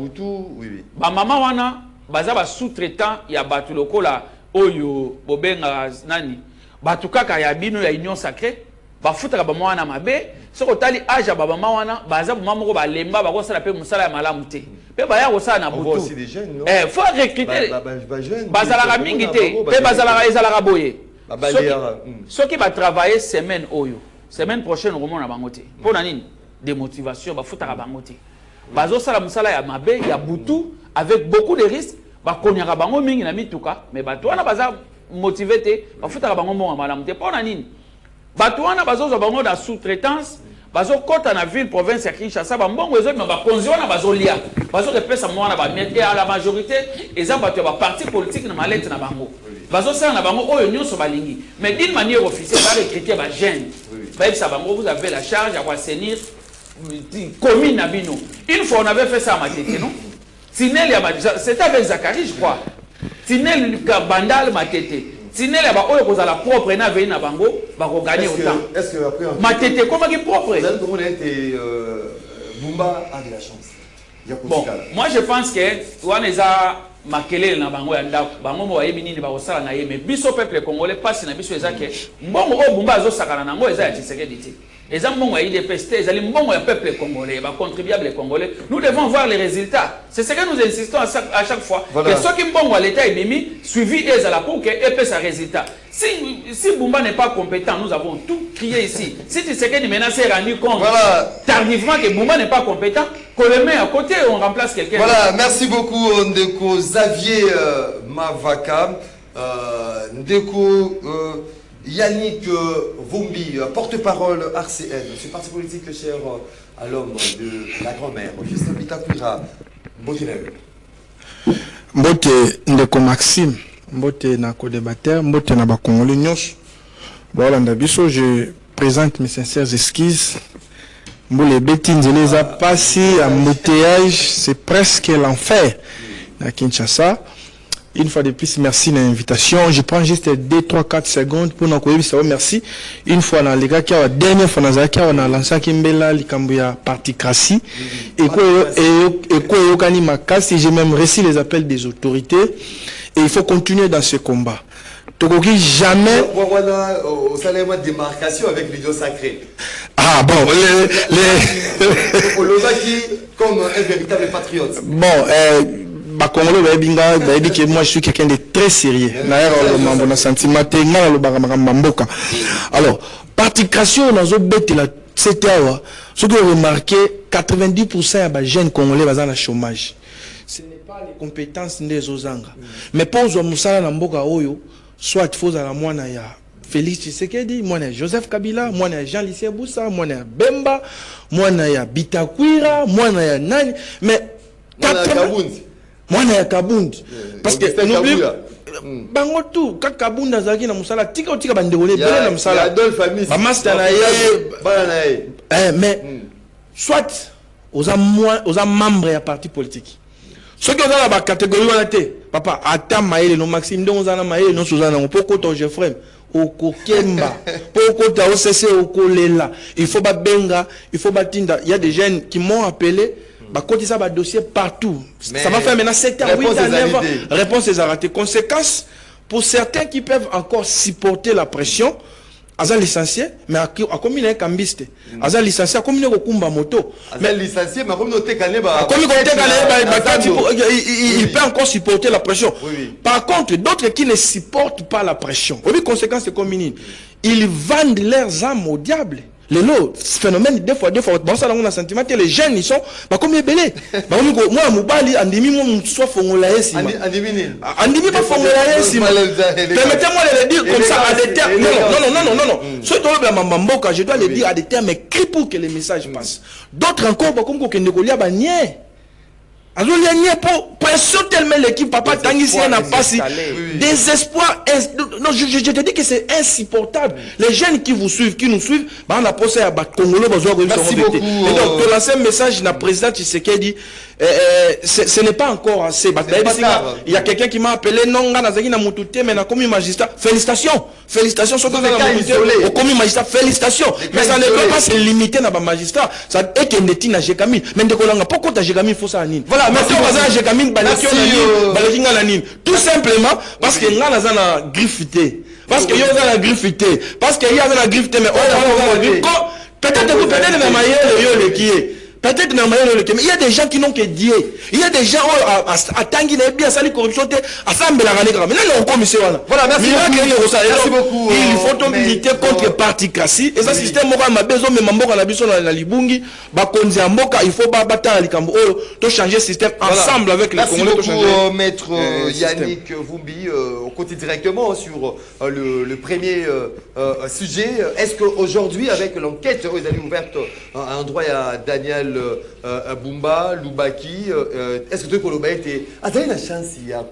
Oui. Ba mama wana baza ba sous-traitant ya batu lokola oyo bobenga nani. Batu kaka ya bino ya union sacrée. Ba futaka ba mwana mabe. Soko tali aja baba mama wana baza mama moko ba lemba ba ko sala pe musala ya malamu te. Pe ba ya ko sala na butu. On voit aussi des jeunes non. Faut recruter. Bazala mingi te. Pe bazala ezala boye. Ceux qui va travailler semaine oyo. Semaine prochaine on na bango te. Pour nani des motivations ba futaka bango te. Bazo sala musala ya mabe ya butu avec beaucoup de risques. Ba konyaka bango mingi na mituka mais bato wana baza motivé te ba futaka bango mbongo malamu te. Pour nani bato wana bazo zo bango da sous-traitance bazo kota na ville province ya Kinshasa ba mbongo ezo ba konzi wana bazo lia bazo de pesa mwana ba mettre à la majorité eza bato ba parti politique na malette na bango bazo sala na bango oyo nyonso balingi mais d'une manière officielle ba recruter ba jeune ba epsa bango vous avez la charge à assainir commune na bino une fois on avait fait ça à Matete non Tinel ya c'était avec Zakari je crois Tinel Bandal Matete Tinel ya ba oyo kozala propre na veille na bango ba ko gagner autant est-ce que après Matete comment qui propre comment était Bumba a de la chance. Bon moi je pense que waneza makele na bango ya ndako bango mo bayebi nini ba kosala na ye mais biso peuple congolais passe na biso ezake mbongo o Bumba azo sakana nango eza ya Tshisekedi te eza mbongo ya IDPST ezali mbongo ya peuple congolais ba contribuable congolais nous devons voir les résultats c'est ce que nous insistons à chaque fois que ceux qui mbongo à l'état ebimi suivi ezala pour que épais sa résultat si Bumba n'est pas compétent nous avons tout crié ici si Tshisekedi maintenant s'est rendu compte tardivement que Bumba n'est pas compétent qu'on le met à côté et on remplace quelqu'un. Voilà, merci beaucoup Ndeko Xavier Mavaka, Ndeko Yannick Vombi, porte-parole RCN, ce parti politique cher à l'homme de la grand-mère, Justin Bitakwira, Mbote. Mbote Ndeko Maxime, Mbote na co-débatteur, Mbote na ba Congolais nyos. Voilà ndabiso, je présente mes sincères excuses. Les bêtises, les a passés à embouteillage, c'est presque l'enfer à Kinshasa. Une fois de plus, merci de l'invitation. Je prends juste 2, 3, 4 secondes pour nous dire merci. Une fois dans les gars qui ont dernière fois dans on a lancé Kimbela, l'Ikambouya particratie. Et quoi, j'ai même reçu les appels des autorités. Et il faut continuer dans ce combat. Togogi jamais. Au salaire de démarcation avec l'idée sacrée. Ah bon, comme un véritable patriote. Bon, Congolais, dit que moi je suis quelqu'un de très sérieux. Alors, particration dans une bête la c'était ce que vous remarquez, 90% des jeunes Congolais sont dans chômage. Ce n'est pas les compétences des Ozanga. Mais pour Moussala Namboka Oyo, soit il faut à la moine ya Félix Tshisekedi, moi na Joseph Kabila, moi na Jean-Lucien Boussa, moi na Bemba, moi na Bitakwira, moi na Nani, mais moi na Kabundi. Parce que n'oublie bango tout quand Kabundi azaki na musala tika bandekole belé na musala. Ba master na ye. Mais soit aux membres à parti politique. Ceux qui ont la catégorie papa attends maïle non Maxime donc on a maïle non Suzanne on peut côté Geoffrey au Kokemba pour côté OCC au Kolela il faut pas benga il faut batinda il y a des jeunes qui m'ont appelé bah côté ça va dossier partout ça va faire maintenant 7 ans 8 ans 9 ans réponse est arrêtée conséquence pour certains qui peuvent encore supporter la pression Aza licencié, mais à combien il est cambiste. Aza licencié, à combien il est kumba moto. Aza licencié, mais à combien il peut encore supporter la pression. Par contre, d'autres qui ne supportent pas la pression, les conséquences c'est combien ils vendent leurs âmes au diable. Le lot, ce phénomène, des fois, bon, ça, on a un sentiment que les jeunes, ils sont, bah, comme ils belé. Moi, Moubali, Andimi, moi, soit Fongolaye, si. Andimi, pas Fongolaye, si. Permettez-moi de le dire comme ça, à des termes. Non. Ce dont je dois le dire à des termes écrits pour que les messages passent. D'autres encore, comme Kokendekolia, bah, niais. Alors, il y a pour pression tellement l'équipe, papa, Tanguy, n'a pas si. Désespoir. Non, je te dis que c'est insupportable. Les jeunes qui vous suivent, qui nous suivent, bah, on a posé à battre Congolais, merci beaucoup. Et donc, pour lancer un message, la présidente Tshisekedi, ce n'est pas encore assez. Il y a quelqu'un qui m'a appelé, non, mais comme magistrat, félicitations. Félicitations, sur au commis magistrat, félicitations. Mais ça ne peut pas se limiter à un magistrat. Ça est qu'il n'est pas Jégamine. Mais pourquoi tu as Jégamine, il faut ça à Nîmes. Voilà, merci tout simplement parce que nous avons la griffité. Parce que nous avons la griffité. Parce que nous avons la griffité. Mais peut-être que vous qui est. Peut-être mais il y a des gens qui n'ont que Dieu. Il y a des gens à Tanguy bien ça les corruption à ça mais non commission voilà merci beaucoup il faut donc militer contre particratie et ça système moral ma besoin mais mamboka na biso na libungi ba konzi mboka il faut ba battre likambo to changer système ensemble avec les Congolais to changer. Merci maître Yannick Vumbi au côté directement sur le premier sujet. Est-ce que aujourd'hui avec l'enquête vous avez ouverte à un droit à Daniel Bumba, Lubaki, est-ce que tu peux été attendez la chance il y a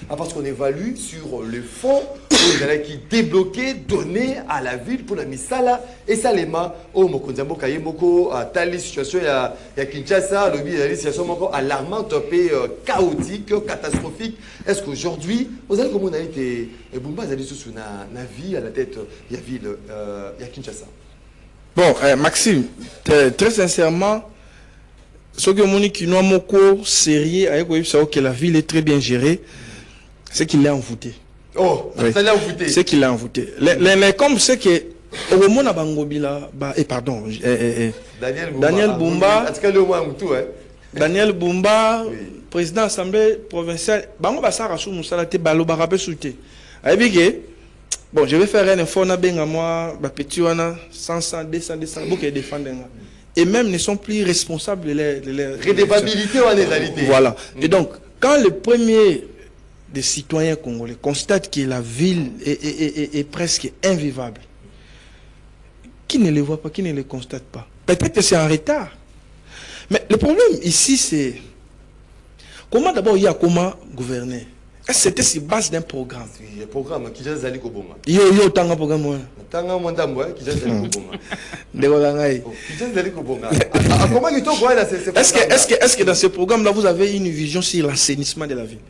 parce qu'on évalue sur le fonds qui débloqué donné à la ville pour la misala et Salema au Mokonzambo Kayemoko à telle situation il y a Kinshasa la situation alarmante chaotique catastrophique. Est-ce qu'aujourd'hui vous allez comme on a été Bumba allez sous na vie à la tête il y a ville il y a Kinshasa. Bon, Maxime, très sincèrement, ce que Monique Moko sérieux avec que la ville est très bien gérée, c'est qu'il l'a envoûté. Oh, ça l'a envoûté. C'est qu'il l'a envoûté. Comme c'est que au moment où Bangobila, pardon, Daniel Bumba, Daniel Bumba, président de l'Assemblée provinciale, Bango Bassara sous Moussalate Balo Barapé Souté. Bon, je vais faire un effort à moi, petit 100, 200, beaucoup de défendre. Et même ne sont plus responsables de leur redevabilité ou anésalité. Voilà. Et donc, quand le premier des citoyens congolais constate que la ville est presque invivable, qui ne les voit pas, qui ne les constate pas? Peut-être que c'est en retard. Mais le problème ici, c'est comment d'abord il y a comment gouverner? C'était sur base d'un programme. Le programme qui a zali kobonga. Yo tanga programme. Tanga mwandambo qui a zali kobonga. Ndeko langai. Qui a zali kobonga. Comment il faut voir là est-ce que dans ce programme là vous avez une vision sur l'assainissement de la ville?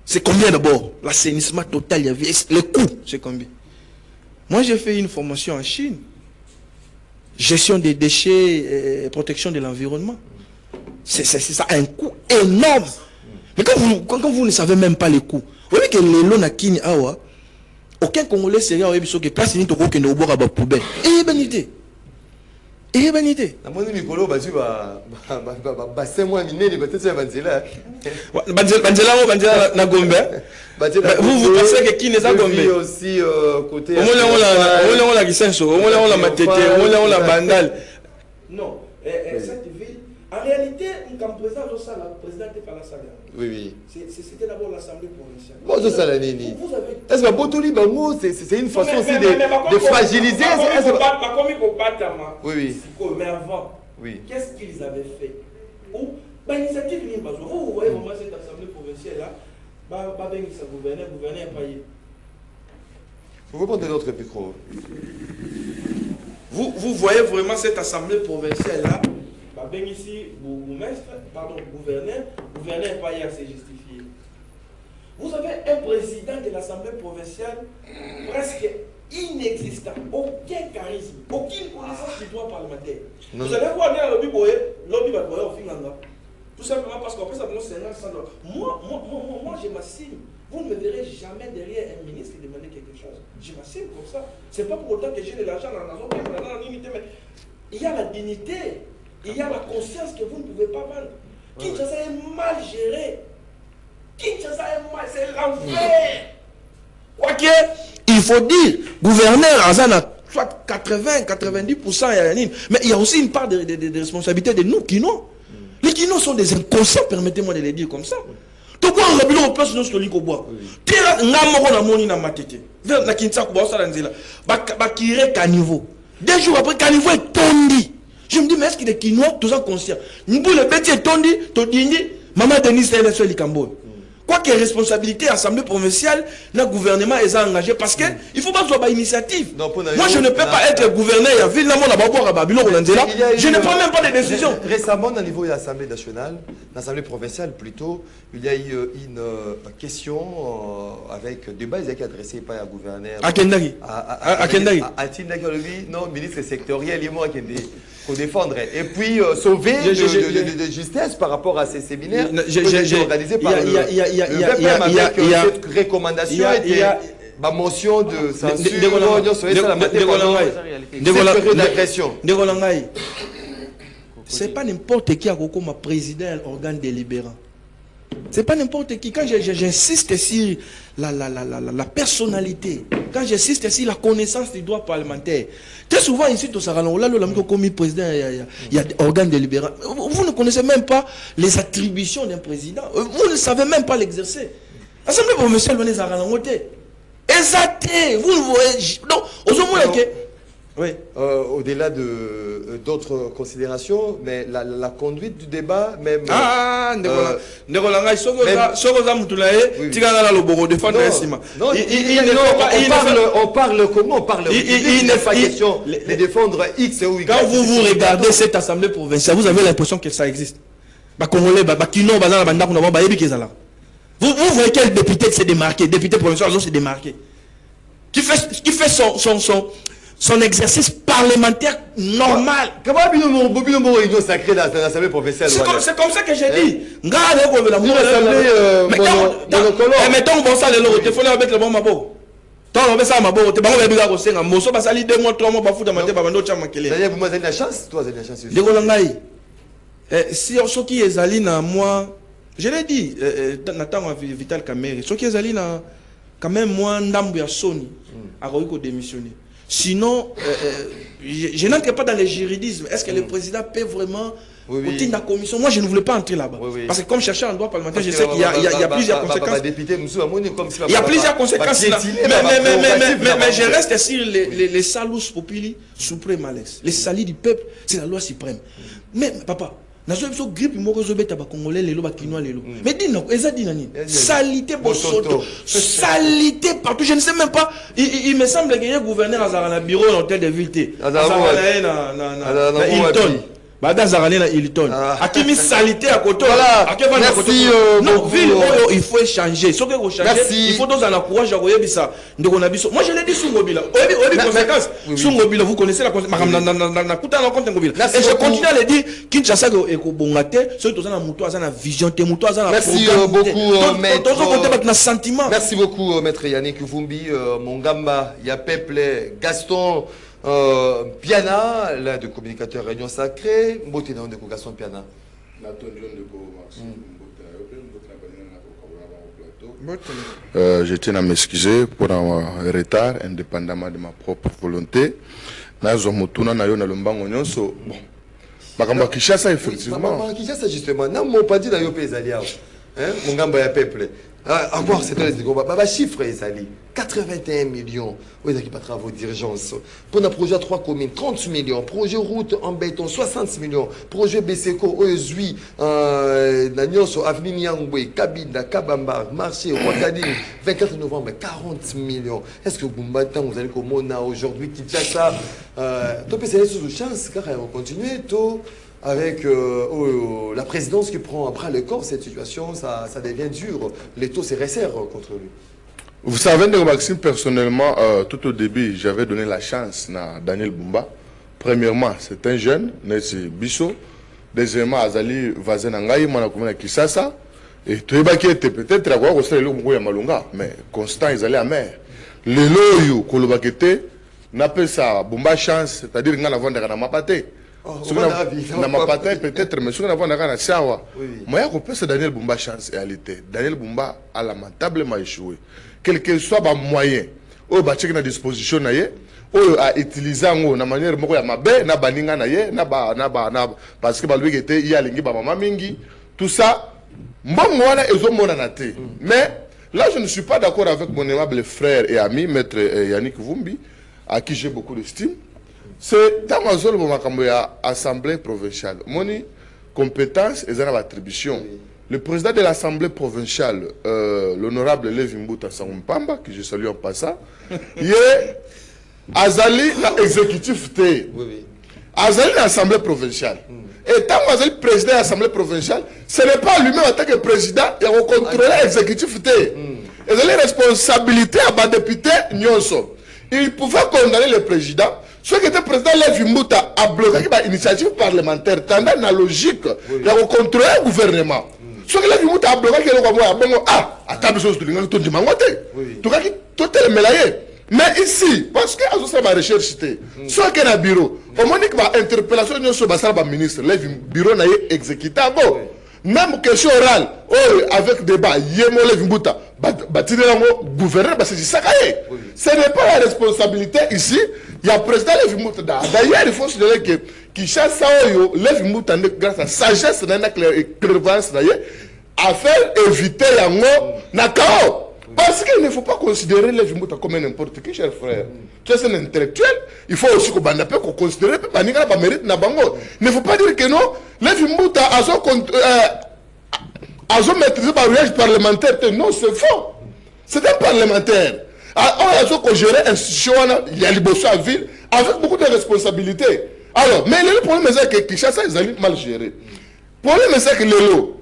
C'est combien d'abord? L'assainissement total, il y avait le coût, c'est combien? Moi j'ai fait une formation en Chine. Gestion des déchets et protection de l'environnement. C'est ça un coût énorme. Mais quand vous ne savez même pas les coûts, vous voyez que les lots na kini awa, aucun Congolais sérieux a dit que place ni toko que ne oboka ba poubelle. Et banité. Et banité. Na moni mikolo bazu ba c'est moi miné les peut-être banzela. Banzela na Gombe. Vous pensez que qui n'est pas Gombe aussi côté on la Gisenso, on la Matete, on la Bandal. Non, cette ville en réalité, un président de ça, la présidente est pas la salle. Oui. C'était d'abord l'Assemblée provinciale. Bon, ça, la nini. Vous avez... Est-ce que Botoli Bango, c'est une façon aussi de fragiliser? Oui. Mais avant, qu'est-ce qu'ils avaient fait? L'initiative, vous voyez vraiment cette Assemblée provinciale-là, gouverner payé. Vous prendre notre micro. Vous voyez vraiment cette Assemblée provinciale-là, ici, gouverneur payé à se justifier. Vous avez un président de l'Assemblée provinciale presque inexistant, aucun charisme, aucune connaissance du droit parlementaire. Vous allez voir dans le lobby au final. Tout simplement parce qu'après ça, moi je m'assigne. Vous ne me verrez jamais derrière un ministre qui demande quelque chose. Je m'assigne comme ça. Ce n'est pas pour autant que j'ai de l'argent dans la zone, mais il y a la dignité, il y a la conscience que vous ne pouvez pas vendre. Kinshasa est mal géré. Kinshasa est mal, c'est l'enfer. Ok, il faut dire, gouverneur Azana, soit 80-90%, mais il y a aussi une part de responsabilité de nous, Kino. Les Kino sont des inconscients, permettez-moi de les dire comme ça. Donc, on a besoin de place dans ce lit. Deux jours après, Caniveau est tondi. Je me dis, mais est-ce qu'il est Kinois, tous en conscient? Nous, le petit est tondi, maman Denis est sur le Cambodge. Quoi qu'il y ait responsabilité, l'Assemblée provinciale, le gouvernement est engagé parce qu'il ne faut pas avoir d'initiative. Moi, je ne peux pas être gouverneur à ville, je ne prends même pas de décision. Récemment, au niveau de l'Assemblée nationale, l'Assemblée provinciale plutôt, il y a eu une question avec débat qui a été adressé par un gouverneur. À Kendari. À Kendari. À Tindaki, non, ministre sectoriel, il faut défendre. Et puis, sauver de justesse par rapport à ces séminaires organisés par le VPM avec cette recommandation et ma motion de censure d'agression. C'est pas n'importe qui a comme président organe délibérant. C'est pas n'importe qui. Quand j'insiste sur la personnalité, quand j'insiste sur la connaissance du droit parlementaire, très souvent ici, tout ça, comme président, il y a organe délibérant. Vous ne connaissez même pas les attributions d'un président. Vous ne savez même pas l'exercer. L'Assemblée provinciale, on est à exacté. Vous ne voyez. Donc, oui. Au-delà d'autres considérations, mais la conduite du débat, même. On parle comment? On parle. Il n'est pas question de défendre X ou Y. Quand vous regardez cette Assemblée provinciale, vous avez l'impression que ça existe. Vous voyez quel député s'est démarqué, député provincial s'est démarqué, qui fait son exercice parlementaire normal. Comment une réunion sacrée dans l'Assemblée provinciale? C'est comme ça que j'ai dit. Mais mettons bon ça, il faut mettre le bon mabo. Tant on met ça à mabo, tu vas me dire que c'est un morceau, parce que 2 mois, 3 mois, vous avez la chance, toi, vous avez la chance. Si ceux qui est allé dans moi, je l'ai dit, Nathan Vital Kamere, ceux qui est allé dans quand même moi, Ndambu ya Sony, a démissionné. Sinon, je n'entre pas dans les juridismes. Est-ce que le président peut vraiment utiliser la commission? Moi, je ne voulais pas entrer là-bas. Parce que comme chercheur en droit parlementaire, je sais qu'il y a plusieurs conséquences. Il y a plusieurs conséquences. Mais je reste sur les salus populi suprême Alex. Les salis du peuple, c'est la loi suprême. Mais papa, mais dis-nous, salité salité partout, je ne sais même pas. Il me semble qu'il y a un gouverneur à bureau dans l'hôtel de ville. Hilton. Hilton. À qui mis salité à côté. Merci beaucoup. Il faut échanger. Ce qu'il faut changer, il faut dans la courage à ça. Moi je l'ai dit sur Mobile. Sur Mobile, vous connaissez la conséquence. Et je continue à le dire. Kinshasa est bongate. Ceux qui ont la moto, la vision, merci beaucoup, maître. Merci beaucoup, maître Yannick Vumbi, Mongamba, il y a Peuple, Gaston. Piana, l'un des communicateurs Réunion Sacrée, Mbote dans de Gaston Piana. Je tiens à m'excuser pour un retard, indépendamment de ma propre volonté. Bon, Kinshasa, effectivement. Kinshasa, justement, non, mon pas dit d'ailleurs, Mon gamba ya peuple. À voir c'est les chiffres Ezali 81 millions. Oui, il n'y a pas de travaux d'urgence. Pour un projet à 3 communes, 30 millions. Projet route en béton, 60 millions. Projet BCECO, Oezui, Nanyonso, Avenue Nyangwe, Kabinda, Kabamba, Marché, Ouakadine, 24 novembre, 40 millions. Est-ce que vous allez comme on a aujourd'hui Kinshasa, tu peux essayer sous chance, car on continue, avec la présidence qui prend après le corps, cette situation, ça devient dur. Les taux se resserrent contre lui. Vous savez, Maxime, personnellement, tout au début, j'avais donné la chance à Daniel Bumba. Premièrement, c'est un jeune, c'est Bisso. Deuxièmement, Azali Vazenangaï, Manakoumena Kisasa. Et tout le était peut-être à voir au sein de l'Oumouya Malunga, mais constant, ils allaient à mer. Le loyo, Kolobakete, n'appelle ça Bumba chance, c'est-à-dire qu'on a vendu à Mapate. Na mapata peut-être mais ce qu'on a vu dans sawa moi je pense Daniel Bumba chance réalité Daniel Bumba a lamentablement échoué quel que soit ba moyen o ba tcheki na disposition na ye o a utiliser ngo na manière moko ya mabe na baninga na ye na parce que ba lui était il y a lingi ba mama mingi tout ça mbongo wana ezomona na te mais là je ne suis pas d'accord avec mon aimable frère et ami maître Yannick Vumbi à qui j'ai beaucoup d'estime. C'est dans l'Assemblée provinciale. Mon compétence et dans l'attribution. Le président de l'Assemblée provinciale, l'honorable Lévi Mbouta Samumpamba, que je salue en passant, il est Azali dans l'exécutif. Azali dans l'Assemblée provinciale. Et tant que président de l'Assemblée provinciale, ce n'est pas lui-même en tant que président, il a contrôlé l'exécutif. Il a les responsabilités à ma député Nyonso. Il pouvait condamner le président. Ce qui était président Lévi Mbouta a bloqué l'initiative parlementaire, tendant la logique, il a contrôlé le gouvernement. Ce que Lévi Mbouta a bloqué, il a attends, chose de l'ingénieur de Mangote. Tout est mélaillé. Mais ici, parce que à ma recherche, ce qui est dans le bureau, au moment où l'interpellation sur le ministre, le bureau n'a exécuté. Même question orale, avec débat, Yémo Lévi Mbouta, gouverneur, ce n'est pas la responsabilité ici. Il y a le président Lévi Mbouta. D'ailleurs, il faut se dire que Kinshasa, Lévi Mbouta, grâce à sa sagesse et clairvoyance, a fait éviter la KO. Parce qu'il ne faut pas considérer Lévi Mbouta comme n'importe qui, cher frère. Tu es un intellectuel. Il faut aussi qu'on considère que le mérite n'a pas. Il ne faut pas dire que non, Lévi Mbouta a maîtrisé par le parlementaire. Non, c'est faux. C'est un parlementaire. Alors, on a géré l'institution, il y a l'Ibosso à ville, avec beaucoup de responsabilités. Alors, mais le problème, c'est que Kinshasa, ils ont mal géré. Le problème, c'est que Lélo,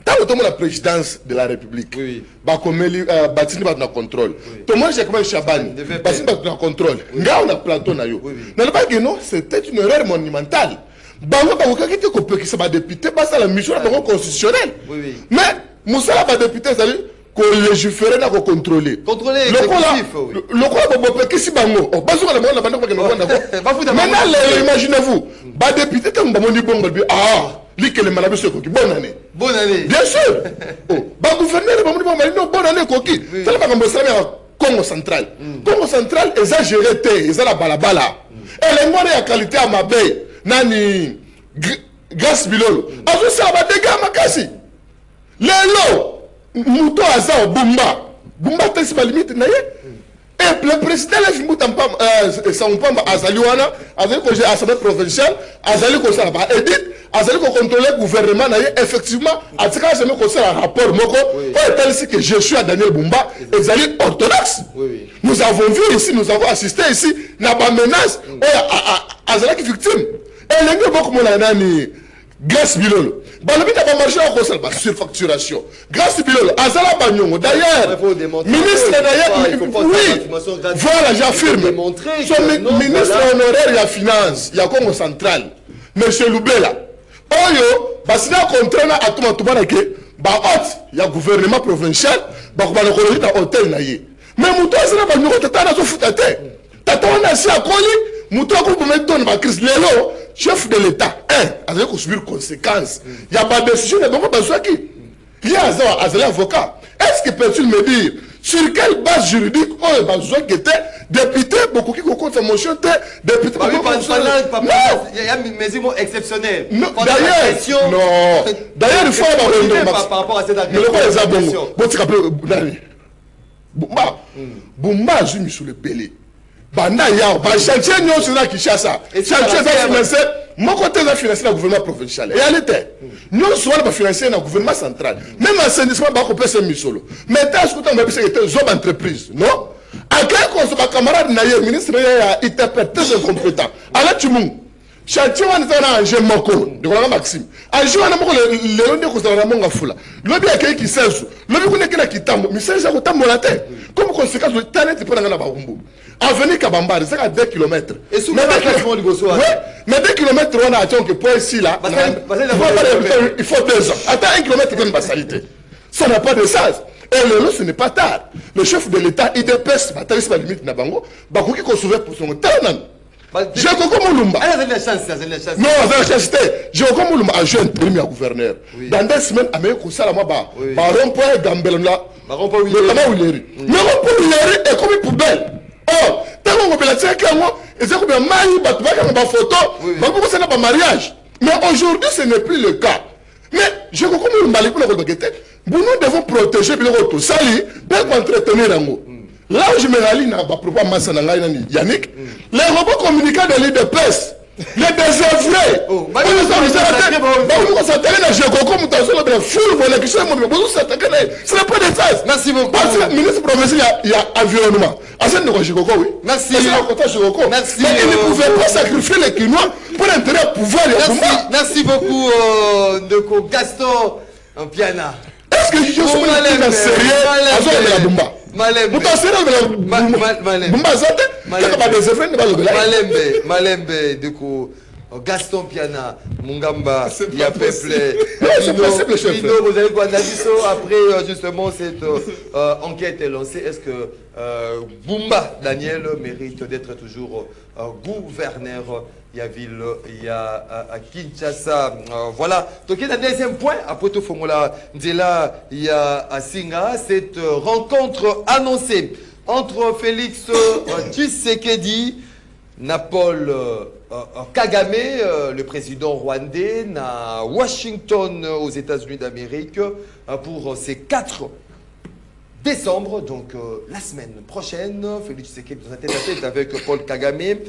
tant que la présidence de la République, Batini va dans contrôle. Tout le monde, j'ai comme Chabani, Batini va dans contrôle. Là, on a plateau. Non, c'était une erreur monumentale. Bango qui se va député, c'est la mission constitutionnelle. Mais Moussa va député, c'est-à-dire qu'on légiférait dans contrôler. Contrôler l'exécutif, oui. Maintenant, imaginez-vous, bah député, quand on dit bon, bonne année. Bonne année. Bien sûr. Bah gouverneur, bonne année, coquille. C'est là que Congo central. Congo central, exagéré, ils ont la balabala. Et les moyens à qualité à ma baie, nani, grâce bilolo. Avant ça, va dégager ma casse. Les lots. Mouto Azao Bumba. Bumba t'es pas limite naïe. Et le président Lévi Mbouta Samumpamba Azaliwana, avec l'Assemblée provinciale, Azali Kosala Edith, Azali contrôler le gouvernement naïe. Effectivement, à ce cas, je me conseille un rapport Moko. Tel si que je suis à Daniel Bumba, Azali orthodoxe. Nous avons vu ici, nous avons assisté ici, n'a pas menace. Azali qui victime. Et les gens beaucoup mon anani. Grâce Bilolo. Balobi n'a pas marché en conseil, surfacturation. Grâce Bilolo, Azala Banyongo. D'ailleurs, ministre d'ailleurs, oui, voilà, j'affirme. Son ministre honoraire de la finance, il y a Congo central, monsieur Loubela. Oyo, basina contrana à tout le monde, il y a gouvernement provincial, il y a un hôtel. Mais Moutou Azala Banyongo, tu as un foutate. Tu as un assis à Koli, Moutou Azala Banyongo, crise Lélo. Chef de l'État, avec subir conséquences. Il n'y a pas de décision, il y a besoin qui. Il y a un avocat. Est-ce que peux-tu me dire, Sur quelle base juridique on a besoin que député, beaucoup qui compte sa motion, député, non, il y a une mesure exceptionnelle. D'ailleurs, non. D'ailleurs, il faut avoir par rapport à cette agression. Bumba a joué sur le belé. Banda yao, chantier nous sur la Kinshasa. Chantier va financer, mon côté va financer le gouvernement provincial. Et à l'été, nous sommes financer le gouvernement central. Même assainissement, on peut se mettre solo. Mais t'as ce que tu as dit, c'est une entreprise, non? À quel point ce camarade n'a ministre il était très incompétent. Alors tu m'as chantier on est en jeu moko de la Maxime. À jouer na moko le onde ko sala monga fula. Lobi akei ki sensu. Lobi ko nekela kitambo. Message ko tambo la tête. Comme conséquence de talent pour na ba umbu. Avenue Kabambari, c'est à 2 km. Et sous mais 2 km, on a attendu que pour ici là, il faut 2 ans. Attends 1 km, il y a une basalité. Ça n'a pas de sens. Et le lot, ce n'est pas tard. Le chef de l'État, il dépêche, c'est la limite Nabango, Bakoki qu'on sauve pour son talent. J'ai encore Moulumba. Elle a la chance, non, elle a la chance. J'ai encore Moulumba à jouer un premier gouverneur. Dans 2 semaines, à meilleur que ça, là, rond-point Gambelona, le Kama Ouleri. Mais rond-point Ouleri est comme une poubelle. Oh, tant qu'on peut la tirer qu'à moi, et c'est comme un mari, ma photo, ça n'a pas mariage. Mais aujourd'hui, ce n'est plus le cas. Mais je comprends le mali pour le baguette. Nous devons protéger le retour. Sali, pour entretenir un mot. Là où je me rallie, n'a pas propos Massananga Yannick, les robots communicants de l'île de presse, les désœuvrés. Ce n'est pas des sens. Merci beaucoup. Parce que le ministre provincial, il y a environnement. Merci. Merci. Mais il ne pouvait pas sacrifier les Quinois pour l'intérêt pouvoir. Merci beaucoup, Ndeko Gaston Piana. Est-ce que je suis sérieux à la Bumba? Malembe, Malembe, du coup, Gaston Piana, Mungamba, il y a peuplé. Vous allez voir après justement cette enquête est lancée. Est-ce que Bumba Daniel mérite d'être toujours gouverneur? Il y a ville, il y a à Kinshasa. Voilà. Donc, il y a un deuxième point. Après tout, il y a à Singa cette rencontre annoncée entre Félix Tshisekedi, Paul Kagame, le président rwandais, à Washington, aux États-Unis d'Amérique, pour ces 4 décembre, donc la semaine prochaine, Félix Tshisekedi dans un tête-à-tête avec Paul Kagame,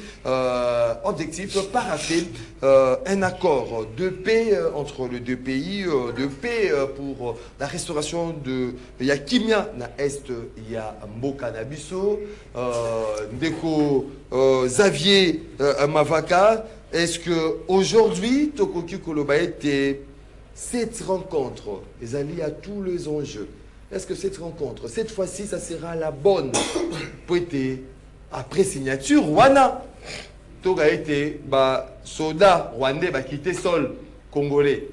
objectif paraffer un accord de paix entre les 2 pays, de paix pour la restauration de Yakimia na Est, il y a Mboka Nabiso, Ndeko Xavier Mavaka. Est-ce que aujourd'hui, Tokoki Koloba était cette rencontre, les alliés à tous les enjeux? Est-ce que cette rencontre, cette fois-ci, ça sera la bonne pour être après signature Rwanda? Toga été soldat rwandais quitté sol congolais.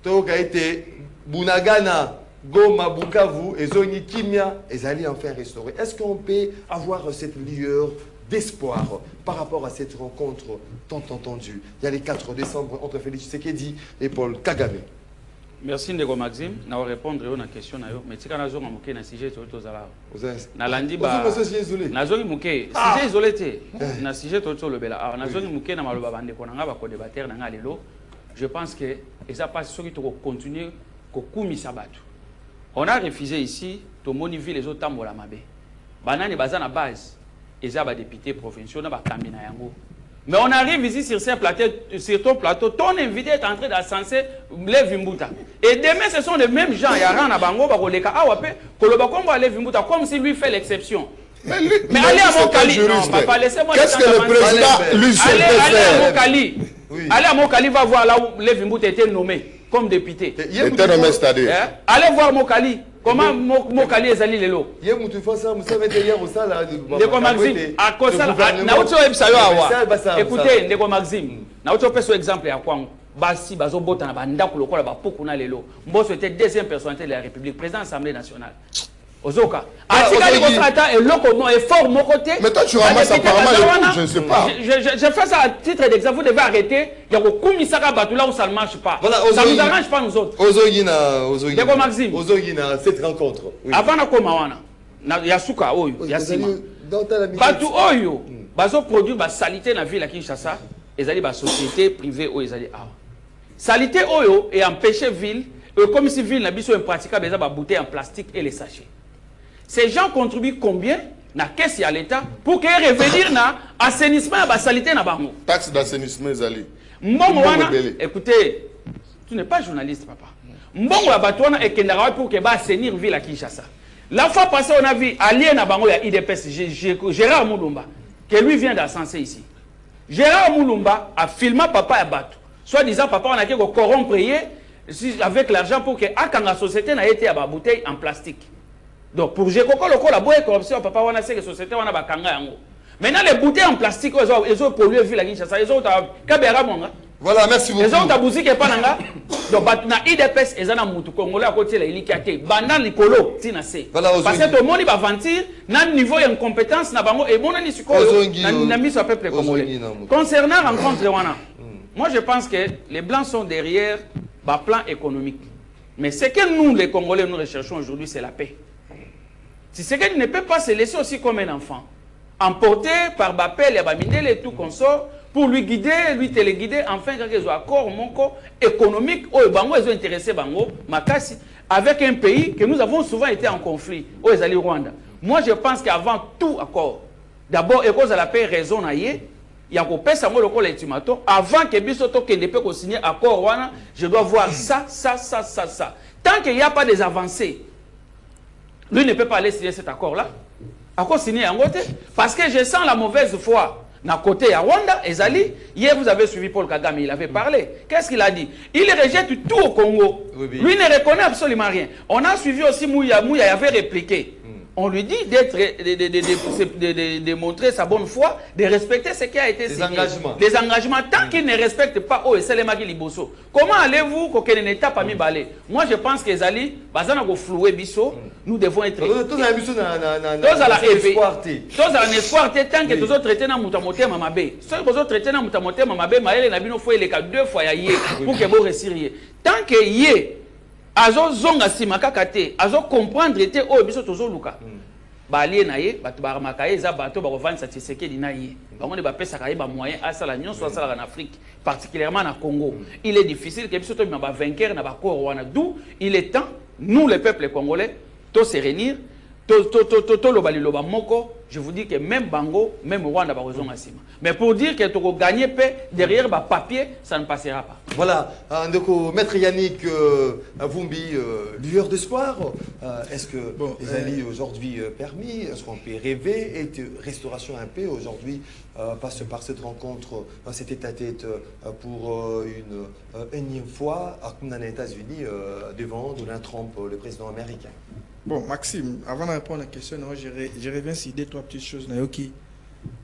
Toga été Bunagana, Goma, Bukavu, et Zoni Kimia, et allaient enfin restaurer. Est-ce qu'on peut avoir cette lueur d'espoir par rapport à cette rencontre tant entendue? Il y a les 4 décembre entre Félix Tshisekedi et Paul Kagame. Merci Ndeko Maxime. Je vais répondre à une question. Mais si on a un sujet sur le sujet je pense que ça passe sur continuer on a refusé ici de monifier les autres temps la mabe. Banane bazan à base et ça va député provinciaux na ba kambina yango. Mais on arrive ici sur ton plateau, ton invité est en train d'ascenser Lévimbuta. Et demain, ce sont les mêmes gens, il y a rien à Bango, comme si lui fait l'exception. Mais allez à Mokali, laissez-moi. Qu'est-ce que le président lui allez à Mokali. Allez à Mokali, va voir là où Lévimbuta était nommé comme député. Allez voir Mokali. Comment Mokali est allé lelo? Ndeko Maxime, à cause ça, écoutez, Ndeko Maxime, na autre exemple à quoi basi bazo bota na banda ko lokola ba poku na lelo. Mboso était deuxième personnalité de la République, président de l'Assemblée nationale. Ozoka. Atikali Kosata est loko est fort mon côté. Mais toi tu ramasses apparemment les coups, je ne sais pas. Je fais ça à titre d'exemple, vous devez arrêter. Il y a beaucoup de misaka batula où ça ne marche pas. Voilà, ça nous arrange pas nous autres. Ozogina, Ndeko Maxime. Ozogina cette rencontre. Avant na koma wana. ya suka oyo ya sima bato oyo bazo produire ba salité na ville à Kinshasa ezali ba société privée oyo ezali awa salité oyo et empêcher ville comme si ville na biso impraticable eza ba bouteilles en plastique et les sachets. Ces gens contribuent combien na caisse à l'État pour que revenir na assainissement à ba salité na bango. Taxe d'assainissement ezali. Mbongo wana écoutez, tu n'es pas journaliste papa. Mbongo ya bato wana ekendaka pour que ba assainir ville à Kinshasa. La fois passée on a vu allié na bango ya IDPS Gérard Moulumba que lui vient d'ascenser ici. Gérard Moulumba a filmé papa ya bato. Soit disant papa on a qu'à corrompre avec l'argent pour que la société n'a été à ba bouteille en plastique. Donc pour Gekoko le la boue corruption papa on a sait que société on a ba kanga yango. Maintenant les bouteilles en plastique ils ont pollué ville à Kinshasa, ils ont kabera monga. Voilà, merci beaucoup. Ils ont ta boutique et pas nanga. Donc na IDPS ezana mutu congolais à côté la ilikate. Banda likolo tina se. Parce que tout le monde va mentir na niveau d'incompétence na bango et mon ani sikoyo na miso peuple congolais. Concernant rencontre wana. Moi je pense que les blancs sont derrière le plan économique. Mais ce que nous les Congolais nous recherchons aujourd'hui c'est la paix. Si c'est qu'elle ne peut pas se laisser aussi comme un enfant, emporté par Bapel et Bamindele et tout consort, pour lui guider, lui téléguider, enfin, quand ils ont accord économique, ils ont intéressé Bango, Makasi, avec un pays que nous avons souvent été en conflit, au Rwanda. Moi, je pense qu'avant tout accord, d'abord, et cause de la paix, raison il y a un peu de ultimatum, avant que Bissoto ne peut signer accord, je dois voir ça. Tant qu'il n'y a pas des avancées, lui ne peut pas aller signer cet accord-là. Accord signé en côté. Parce que je sens la mauvaise foi. D'un côté, à Rwanda, Ezali, hier vous avez suivi Paul Kagame, il avait parlé. Qu'est-ce qu'il a dit? Il rejette tout au Congo. Oui. Lui ne reconnaît absolument rien. On a suivi aussi Mouya avait répliqué. On lui dit de montrer sa bonne foi, de respecter ce qui a été signé. Les engagements. Tant qu'il ne respecte pas Liboso. Comment allez-vous qu'aucun État pas mis balai? Moi je pense que Ezali, flouer Bisso, nous devons être. Tous à l'espoir, tant que tous autres traités dans Moutamoté Mamabé. Ceux qui ont traité dans Moutamoté Mamabé, Maël et Nabino faut les cas 2 fois pour que vous réussiriez. Tant que yé. Azo zonga simaka kate, azo comprendre te o biso tozo luka. Ba allié na ye, bato ba makaye za bato ba revendre sa Tshisekedi na ye. Ba ngone ba pesa ka ye ba moyen asala nyonso asala en Afrique, particulièrement na Congo. Il est difficile que biso to ba vainqueur na ba corps wana, d'où il est temps nous les peuples congolais to se réunir, to lo baliloba moko. Je vous dis que même Bango, même Rwanda va raison à Sima. Mais pour dire que tu vas gagner paix derrière le papier, ça ne passera pas. Voilà, donc maître Yannick Vumbi, lueur d'espoir. Est-ce que Ezali aujourd'hui permis? Est-ce qu'on peut rêver? Et restauration en paix aujourd'hui passe par cette rencontre, cet état-tête pour une énième fois à les États-Unis devant Donald Trump, le président américain? Bon, Maxime, avant de répondre à la question, je reviens sur 2-3 petites choses.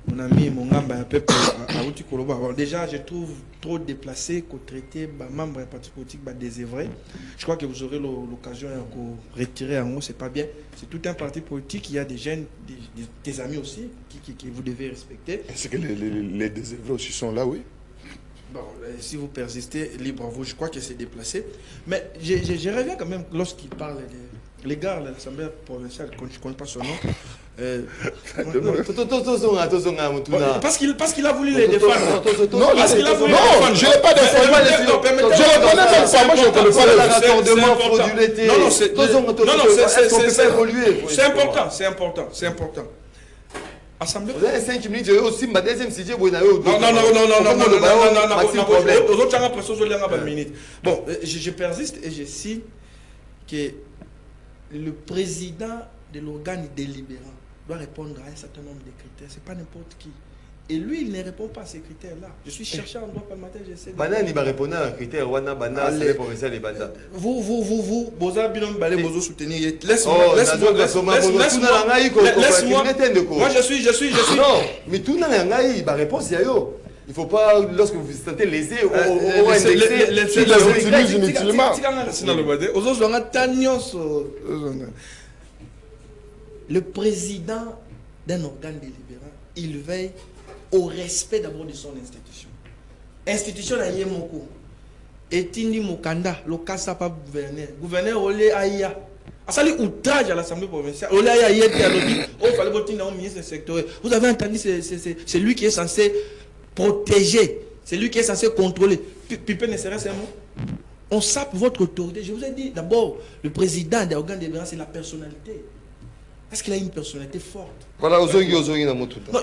Mon ami, mon gamba, un peu à Outi Koloba. Bon, déjà, je trouve trop déplacé qu'au traité, membre du parti politique, désœuvré. Je crois que vous aurez l'occasion de retirer en haut, c'est pas bien. C'est tout un parti politique, il y a des jeunes, des amis aussi, qui vous devez respecter. Est-ce que les désœuvrés aussi sont là, oui? Bon, si vous persistez, libre à vous, je crois que c'est déplacé. Mais je reviens quand même lorsqu'il parle les gars de l'Assemblée provinciale, je ne connais pas son nom. Parce qu'il a voulu les défendre. Non, parce qu'il a voulu les défendre. Je ne l'ai pas défendu. Je ne connais même pas. Moi, je ne connais pas. C'est important. C'est important. C'est important. Assemblée. Vous avez 5 minutes, aussi ma deuxième sujet. Non. Bon, je persiste et je cite que le président de l'organe délibérant doit répondre à un certain nombre de critères. Ce n'est pas n'importe qui. Et lui, il ne répond pas à ces critères-là. Je suis chercheur en droit parlementaire, j'essaie de... Bana, il va répondre à un critère. Wana, Bana, c'est provincial et Banda. Vous, Boza, Binom, Balé, Bozo, soutenir. Laisse-moi. Moi, je suis. Non, mais tout n'a rien, il va répondre, c'est yo. Il ne faut pas, lorsque vous vous sentez lésé, le président d'un organe délibérant, il veille au respect d'abord de son institution. Institution a yé moko. Etindi mokanda, le kasa pas gouverneur. Gouverneur olé aïa. Ça lui outrage à l'Assemblée provinciale. Vous avez entendu, c'est lui qui est censé protéger, c'est lui qui est censé contrôler. Pipé ne serait-ce un mot. On sape votre autorité. Je vous ai dit, d'abord, le président des organes de gouvernance, c'est la personnalité. Parce qu'il a une personnalité forte. Voilà, non,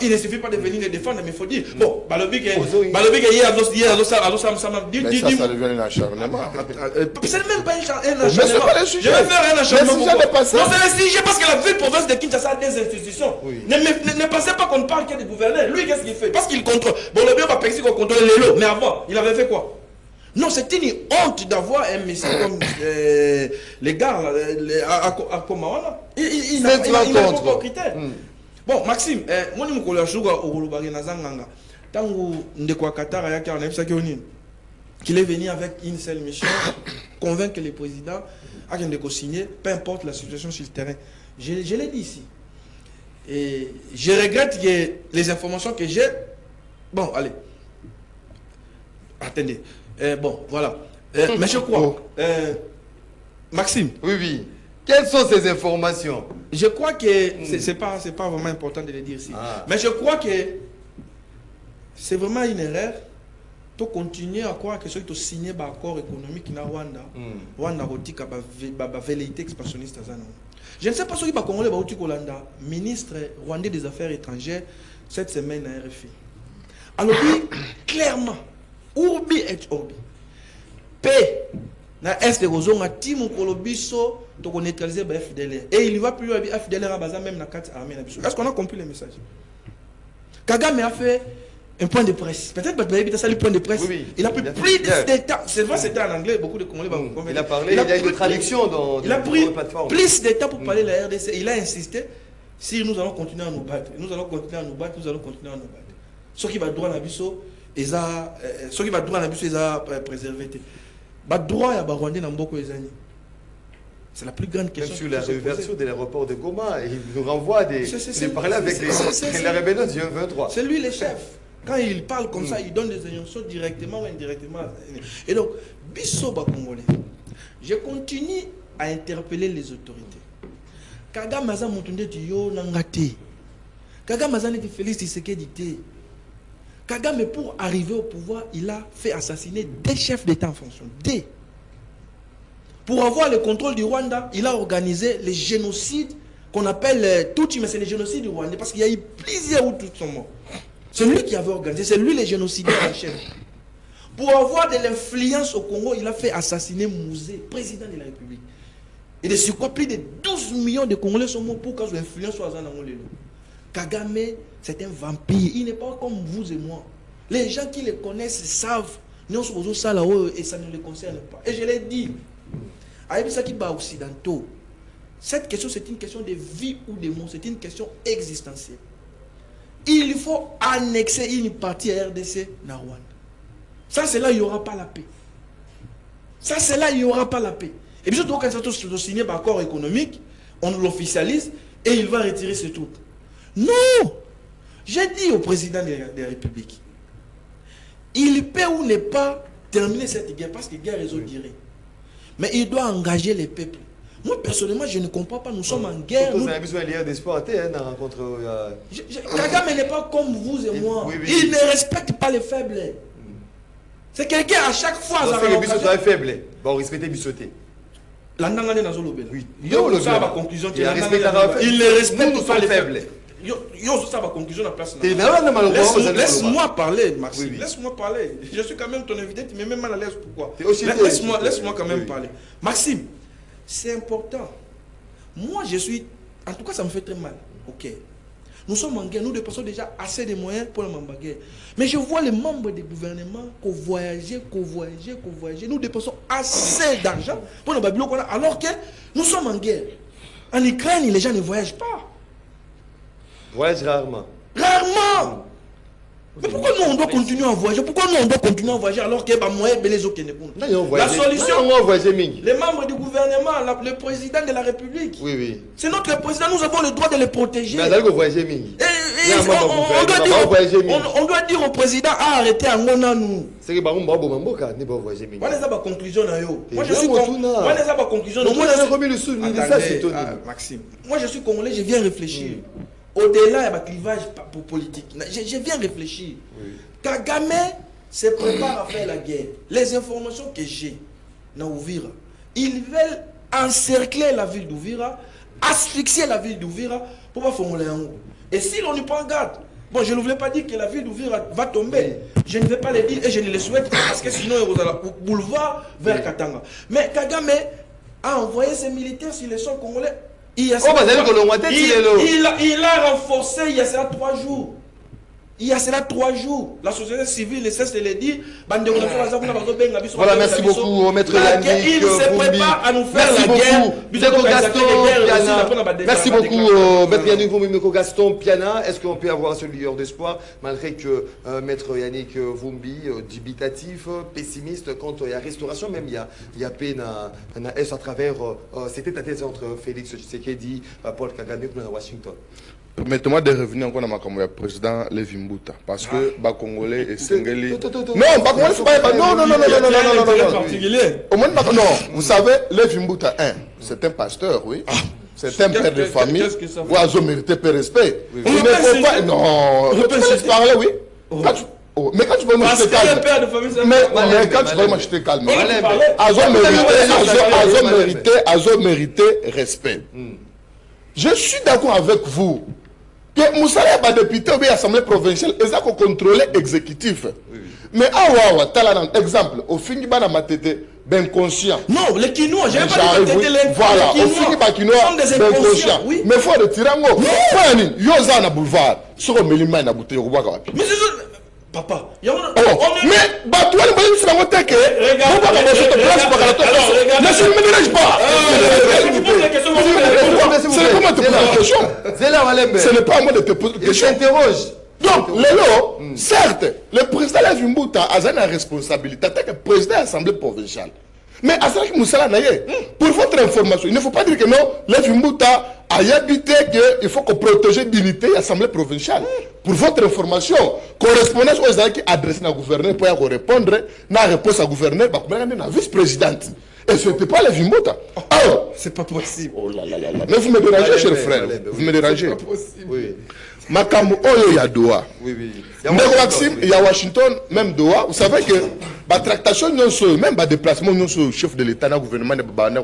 il ne suffit pas de venir les défendre, mais il faut dire. Bon, Balobi qui est hier, ça devient un acharnement. C'est même pas un acharnement. Je vais faire un acharnement. Non, c'est le sujet parce que la ville province de Kinshasa a des institutions. Ne pensez pas qu'on ne parle que des gouverneurs. Lui, qu'est-ce qu'il fait? Parce qu'il contrôle. Bon, le bureau va penser qu'on contrôle les lots. Mais avant, il avait fait quoi? Non, c'est une honte d'avoir un messieurs comme les gars à Komawana. Il n'a pas de critères. Bon, Maxime, moi, je qu'il est venu avec une seule mission, convaincre les présidents à signer, peu importe la situation sur le terrain. Je l'ai dit ici. Et je regrette que les informations que j'ai... Bon, allez. Attendez. Bon, voilà. Mais je crois... Maxime. Oui, oui. Quelles sont ces informations? Je crois que... C'est pas vraiment important de le dire ici. Mais je crois que c'est vraiment une erreur de continuer à croire que ceux qui ont signé un accord économique dans Rwanda, Rwanda a velléité expansionniste. Je ne sais pas ce qui va Congolais, ministre rwandais des Affaires étrangères, cette semaine à RFI. Alors, clairement, Urbi et Orbi. Paix. Dans l'Est de Rozon, Timo Kolobiso, donc on neutralise le FDLR. Et il ne va plus le FDLR à Baza, même dans la carte armée. Est-ce qu'on a compris le message? Kagame a fait un point de presse. Peut-être que ça le point de presse. Oui, il a pris plus d'états. C'est vrai, c'était en anglais, beaucoup de Congolais vont comprendre. Il a parlé, il y a une traduction dans il a pris plus d'états pour parler de la RDC. Il a insisté, si nous allons continuer à nous battre, nous allons continuer à nous battre, nous allons continuer à nous battre. Ce qui va droit à l'Abisso, ce qui va droit à l'Abisso, ils ont préservé. Droit à Rwandais dans beaucoup des années. C'est la plus grande question. Même sur la réouverture de l'aéroport de Goma, il nous renvoie des parler avec les rébellions du 23. C'est lui le chef. Quand il parle comme ça, il donne des injonctions directement ou indirectement. Et donc, Bissoba Congolais, je continue à interpeller les autorités. Kagame Aza Moutounde Tiyo Nangate. Kagame Aza Neti Félix Tshisekedi Dité. Kagame, pour arriver au pouvoir, il a fait assassiner des chefs d'État en fonction. Pour avoir le contrôle du Rwanda, il a organisé les génocides qu'on appelle Tutsi, mais c'est les génocides du Rwanda, parce qu'il y a eu plusieurs où tous sont morts. C'est lui qui avait organisé, c'est lui les génocidaires en chef. Pour avoir de l'influence au Congo, il a fait assassiner Mouzé, président de la République. Et de surcroît, plus de 12 millions de Congolais sont morts pour cause de l'influence sur Azanangolelo. Kagame, c'est un vampire. Il n'est pas comme vous et moi. Les gens qui le connaissent savent. Nous sommes ça là-haut et ça ne les concerne pas. Et je l'ai dit. Avec ça qui bat occidentaux. Cette question, c'est une question de vie ou de mort. C'est une question existentielle. Il faut annexer une partie à RDC dans Rwanda. Ça, c'est là où il n'y aura pas la paix. Ça, c'est là où il n'y aura pas la paix. Et puis, quand ça a signé un accord économique, on l'officialise et il va retirer ce truc. Non! J'ai dit au président de la République, il peut ou ne pas terminer cette guerre parce que la guerre résout direct. Mais il doit engager les peuples. Moi, personnellement, je ne comprends pas. Nous sommes en guerre. Vous avez besoin d'espoir dans la rencontre. Kagame n'est pas comme vous et moi. Il ne respecte pas les faibles. C'est quelqu'un à chaque fois. C'est le Bissot est faible. Bon, respectez Bissoté. L'andangane dans le Oui. Il ne respecte pas les faibles. Laisse-moi parler, Maxime. Laisse-moi parler. Je suis quand même ton invité, tu me mets mal à l'aise. Pourquoi? Laisse-moi quand même parler. Maxime, c'est important. Moi, je suis... En tout cas, ça me fait très mal. Ok. Nous sommes en guerre. Nous dépensons déjà assez de moyens pour la guerre. Mais je vois les membres du gouvernement qu'on voyageait. Nous dépensons assez d'argent pour le Babylone. Alors que nous sommes en guerre. En Ukraine, les gens ne voyagent pas. Voyage rarement. Rarement. Mais pourquoi nous on doit continuer à voyager? Pourquoi nous on doit continuer à voyager alors qu'il y a moyen de les autres? La solution, les membres du gouvernement, le président de la République. Oui. C'est notre président, nous avons le droit de les protéger. Mais alors que voyager Mingi. Et on doit dire au président à arrêter à nous. C'est que baron babo mamboka ni ba voyager mingi. Moi les a conclusion na yo. Moi je Et suis moi, moi les a conclusion. Donc moi j'ai remis le sou, ça c'est tout. Maxime. Moi je suis congolais, je viens réfléchir. Au-delà du clivage politique, je viens réfléchir. Kagame se prépare à faire la guerre. Les informations que j'ai na Uvira, ils veulent encercler la ville d'Uvira, asphyxier la ville d'Uvira pour pas formuler un mot. Et si l'on n'y prend garde, bon, je ne voulais pas dire que la ville d'Uvira va tomber. Je ne vais pas le dire et je ne le souhaite pas parce que sinon il y aura un boulevard vers Katanga. Mais Kagame a envoyé ses militaires sur les sols congolais. Il a renforcé il y a cela 3 jours. Il y a cela 3 jours. La société civile essaie de le dire. Voilà, merci beaucoup, Maître Yannick. Il se prépare à nous faire la guerre. Merci beaucoup, Maître Yannick Vumbi, Gaston Piana. Est-ce qu'on peut avoir ce lueur d'espoir, malgré que Maître Yannick Vumbi, dubitatif, pessimiste quant à la restauration, même il y a peine à S à travers. C'était la thèse entre Félix Tshisekedi, Paul Kagame et Washington. Permettez-moi de revenir encore dans ma campagne président Levi Mbuta parce que les Congolais et Sengeli. Non, Congolais c'est pas non. Au moins non, vous savez Levi Mbuta c'est un pasteur, oui. C'est un père de famille. Oiseau mérité peu respect. Il ne faut pas non. Tu peux parler, oui. Mais quand tu veux moi je te calme. Mais quand tu veux moi je te calme. Oiseau mérité respect. Je suis d'accord avec vous. Que Moussala est député ou bien assemblée provinciale, ils ont contrôlé l'exécutif. Mais exemple, au fin du bana matete, ben conscient. Non, les Quinois, j'ai pas dit voilà, au fin du Quinois, ben conscient. Mais il faut retirer un mot. Yoza na boulevard, sur le Mélima na bouteille au Bagawa. Mais c'est papa, mais toi, le bonhomme, c'est la montée que. Mais je ne me dirige pas. C'est comment te poser la question. Ce n'est pas à moi de te poser la question. Donc, Lélo, certes, le président Levi Mbuta a une responsabilité en tant que président de l'Assemblée provinciale. Mais à ce Moussala Naye, pour votre information, il ne faut pas dire que non, Levi Mbuta a habité qu'il faut qu'on protège l'unité de l'Assemblée provinciale. Pour votre information, correspondance aux gens qui adressent au gouverneur pour répondre, na réponse à gouverneur, la vice-présidente. Et ce n'était pas Levi Mbuta. Alors, c'est pas possible. Oh là là là là. Mais vous me dérangez, cher frère. Vous me dérangez. C'est pas possible. Oui. Makamu Oyo ya Doha. Oui, oui. Ndeko Maxime, il y a Washington, même Doha. Vous savez que la tractation, même le déplacement, le chef de l'État, le gouvernement de Babana,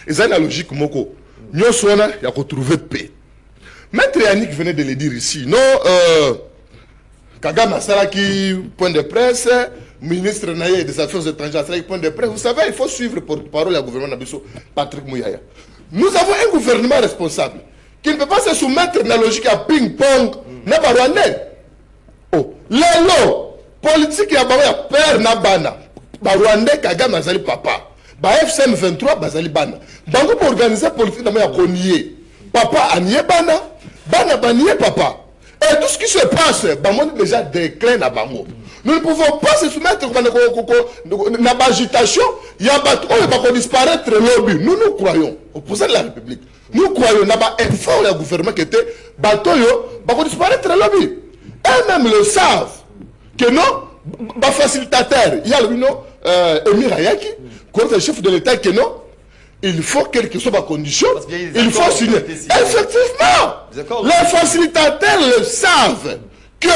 ils ont une logique. Nous sommes là, il y a retrouvé paix. Maître Yannick venait de le dire ici. Non, Kagame Salaki, point de presse, ministre des Affaires étrangères, point de presse. Vous savez, il faut suivre porte-parole du gouvernement Nabiso, Patrick Mouyaya. Nous avons un gouvernement responsable qui ne peut pas se soumettre à la logique à ping-pong, n'a pas rwandais. Oh, l'élo, politique ya père na bana, ba rwandais Kagame azali papa, ba FCM 23 bazali bana. Bango pour organiser politique na ya konier. Papa a nié bana, bana ba nié papa. Et tout ce qui se passe, ba monde déjà déclin na bango. Nous ne pouvons pas se soumettre à l'agitation. Il y a un disparaître lobby. Nous croyons au président de la République. Nous croyons qu'il y a un effort du gouvernement qui était bateau, va disparaître lobby. Eux-mêmes le savent que non, les facilitateurs, il y a le nom Emir Hayaki, comme le chef de l'État, que non, il faut quelles que soient les conditions, il faut signer. Effectivement, les facilitateurs le savent que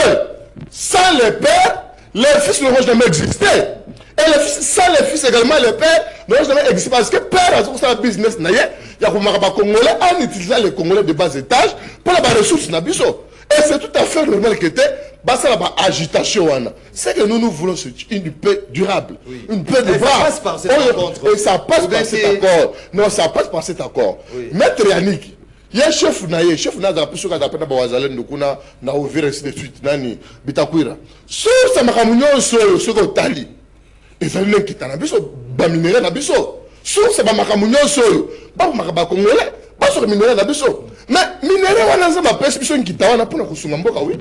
sans les pères, les fils n'auront jamais existé. Et les fils, sans les fils également, les pères n'auront jamais existé. Parce que père, c'est un business, il y a des Congolais en utilisant les Congolais de bas étage pour les ressources. Et c'est tout à fait normal que agitation. C'est que nous voulons une paix durable. Oui. Une paix durable. Ça passe par cet accord. Et ça passe par cet accord. Non, ça passe par cet accord. Oui. Maître Yannick, il y a un chef n'a pas pu se faire na ouvrir ainsi de suite nani bitakwira so ça m'a ramené sur le tali et ça n'est qui t'a biso ba minéraux na biso so ça m'a ramené sur ba ba congolais ba sur minéraux na biso mais minéraux wana za ma pèse biso qui tawana pour na kusuma mboka oui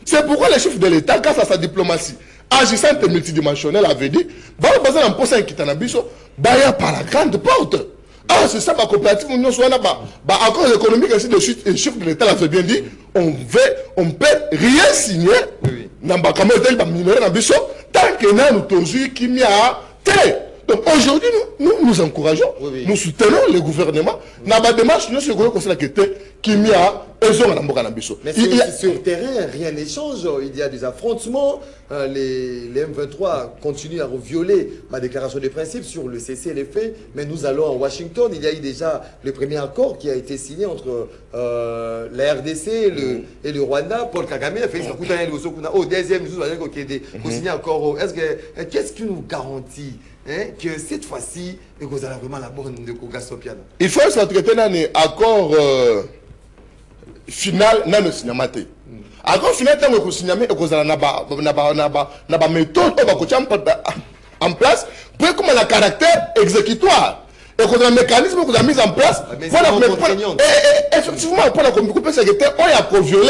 c'est pourquoi le chef de l'État grâce à sa diplomatie agissante multidimensionnelle avait dit ba bazana mposa qui t'a na biso ba ya par la grande porte. Ah, c'est ça, ma coopérative, nous sommes là, accord économique, ainsi de suite, et le chef de l'État l'a fait bien dit, on peut rien signer. Tant que nous toujours qui m'y a donc aujourd'hui, nous encourageons, nous soutenons le gouvernement. Dans la démarche, nous sommes qui m'y a mais sur terrain, rien n'échange. Il y a des affrontements. Les M23 continuent à violer ma déclaration de principe sur le cessez-le-feu. Mais nous allons à Washington. Il y a eu déjà le premier accord qui a été signé entre la RDC et le Rwanda. Paul Kagame a fait au deuxième jour, il a signé encore. Qu'est-ce qui nous garantit que cette fois-ci, vous allez vraiment la bonne de Kogasopiana? Il faut se traiter d'un accord final dans le cinéma. Accord final, tant que le cinéma n'a pas méthode en place pour comme un caractère exécutoire. Et qu'on a un mécanisme qu'on a mis en place effectivement pour la communauté secrétaire, on a pour violer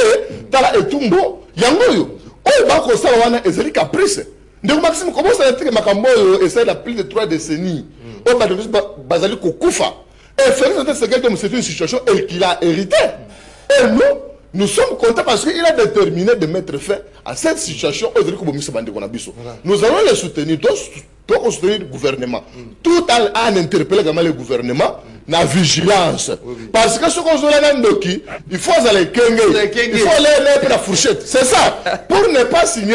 Tala et Tumbo, Yangoyo. On va qu'on s'en va et caprice. Donc Maxime, comment ça a été que Makambo essaie de plus de 3 décennies? On va devenir Bazali Kokoufa. Et Félix Antoine c'est une situation qu'il a hérité. Et nous sommes contents parce qu'il a déterminé de mettre fin à cette situation. Nous allons les soutenir, donc soutenir le gouvernement. Tout en interpellé le gouvernement, la vigilance. Parce que ce qu'on a il faut aller il faut aller mettre la fourchette. C'est ça. Pour ne pas signer,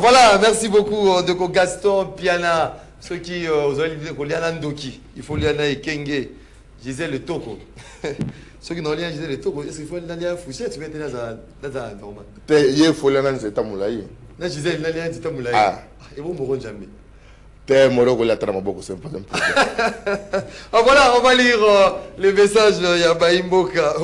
voilà, merci beaucoup de Gaston Piana. Ceux qui ont dit il faut aller à Kenge. Gisèle le Toko. Ceux qui n'ont rien Gisèle le Toko, est-ce qu'il faut aller dans la fourchette? Tu vas être dans un normal. Il faut aller dans cet amoulaï. Là, Gisèle, il a dit Tamoulaï. Et vous mourrez jamais. Voilà, on va lire les messages. Il y a Baimboka,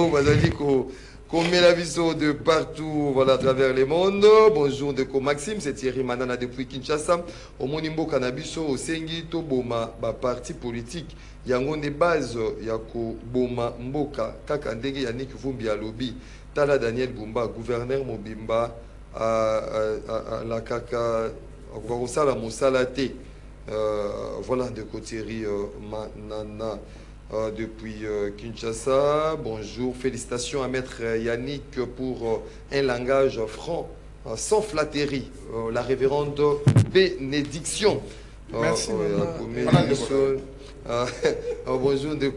qu'on met la vision de partout, voilà, à travers le monde. Bonjour de Maxime, c'est Thierry Manana depuis Kinshasa. Au Monimbo Canabiso, au Sengi, Toboma, parti politique. Yango de base, Yako Boma Mboka, Kakandege Yannick Vumbi Alobi, Tala Daniel Bumba, gouverneur Mobimba, la Kaka, Sala Moussalate. Voilà de Kotiri Manana depuis Kinshasa. Bonjour, félicitations à Maître Yannick pour un langage franc, sans flatterie. La révérende bénédiction. Merci. Bonjour de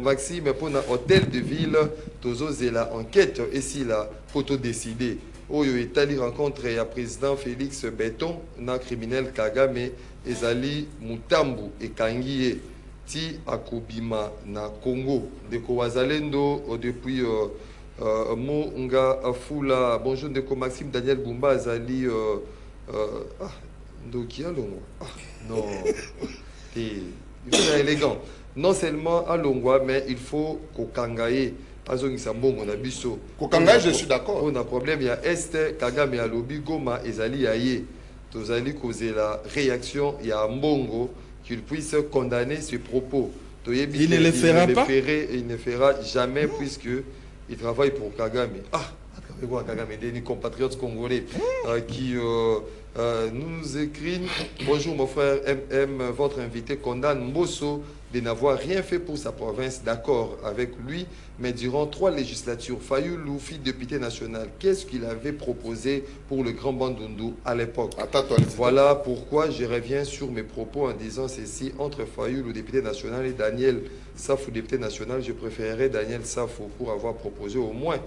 Maxime pour un hôtel de ville. Tozo la enquête ici la photo décidée. Oyo Italie rencontre le président Félix Béton, na criminel Kagame, Ezali Mutambu et Kangie ti akobima na Congo. De Kowazalendo depuis Monga Afula. Bonjour de Maxime Daniel Bumba Azali Ndokia Longwa. Non. Il faut être élégant. Non seulement à Longwa, mais il faut Kokangaye. Kokanga, je suis d'accord. On a un problème, il y a Est, Kagame et Alobi, Goma, Ezali Aye. Tozali causer la réaction, il y a Mbongo qu'il puisse condamner ses propos. Il ne le fera pas. Il ne fera jamais puisque il travaille pour Kagame. Kagame, des compatriotes congolais qui nous écrivent. Bonjour mon frère MM, votre invité condamne Mbosso de n'avoir rien fait pour sa province, d'accord avec lui, mais durant 3 législatures, Fayoulou, fils député national, qu'est-ce qu'il avait proposé pour le Grand Bandundu à l'époque? Voilà pourquoi je reviens sur mes propos en disant ceci, entre Fayoulou, député national, et Daniel Safou, député national, je préférerais Daniel Safou pour avoir proposé au moins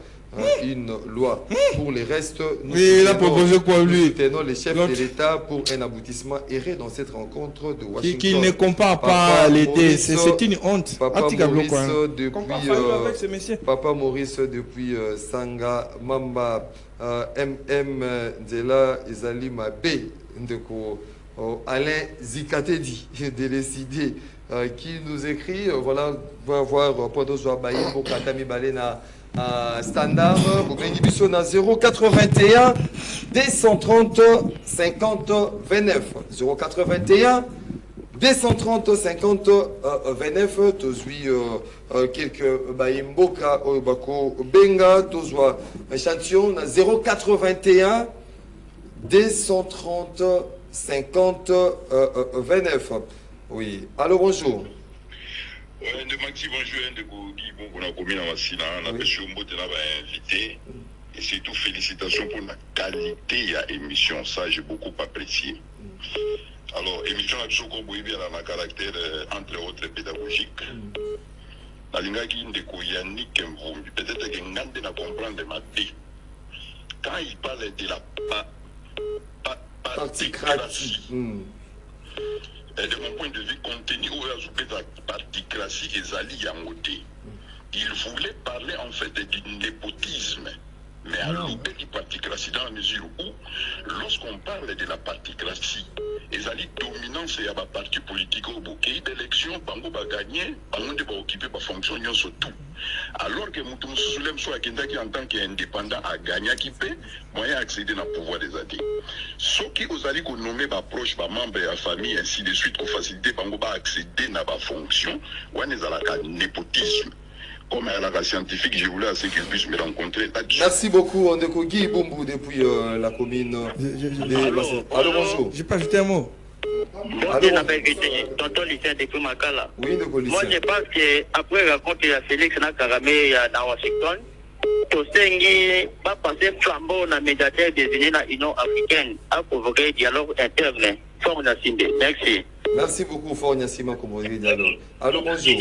une loi. Pour les restes, nous il a proposé quoi lui? soutenons les chefs de l'État pour un aboutissement erré dans cette rencontre de Washington. Qui ne compare pas l'été, c'est une honte. Papa Maurice depuis Papa Maurice depuis Sanga Mamba MM Dela Izalima B Ndeko Alain Zikatedi de décider qui nous écrit voilà va voir Podo Joabaye pour Katami Balena standard pour Bénibiso na 081 230 50 29 081 230 50 29 tozui quelques baimboka bako benga tozwa échantillon na 081 230 50 29. Oui, allô, bonjour. De Maxi, bonjour, de Guy, bon, on a commis dans Massina, on a pêché un bout, on a invité. Et surtout, félicitations pour la qualité de l'émission. Ça, j'ai beaucoup apprécié. Alors, émission à Tchoko Bouibi, elle a un caractère, entre autres, pédagogique. La ligne qui est Yannick Mvumbi, peut-être que Ngande n'a comprendre ma vie. Quand il parle de la particratie, de mon point de vue, contenu où il y a la particratie et Zali Yamoté, il voulait parler en fait du népotisme. Mais à l'objet de particratie dans la mesure où, lorsqu'on parle de la particratie, ils ont dominance et il y a un parti politique au bouquet d'élection, Bango va gagner, Bango va occuper la fonction surtout. Alors que Moutoum Soulem soit qui en tant qu'indépendant a gagné qui peut, moyen accéder dans le pouvoir des athées. Ceux qui ont allé nommer ma proche, ma membre et la famille, ainsi de suite, pour faciliter Bango va accéder dans la fonction, ou on est à la népotisme. Comme à la scientifique, je voulais assez qu'ils puissent me rencontrer. Merci beaucoup, on est Guy Bombou depuis la commune. Allô, bonjour. J'ai pas ajouté un mot. Tonton Lucien depuis Makala. Oui, moi je pense qu'après raconter la Félix Nakaramé dans Washington, Tosengi va passer flambeau dans le médiateur désigné dans l'Union africaine à provoquer un dialogue interne. Fort Nassinde. Merci. Merci beaucoup, Fort Nassima, pour le dialogue. Allô, bonjour.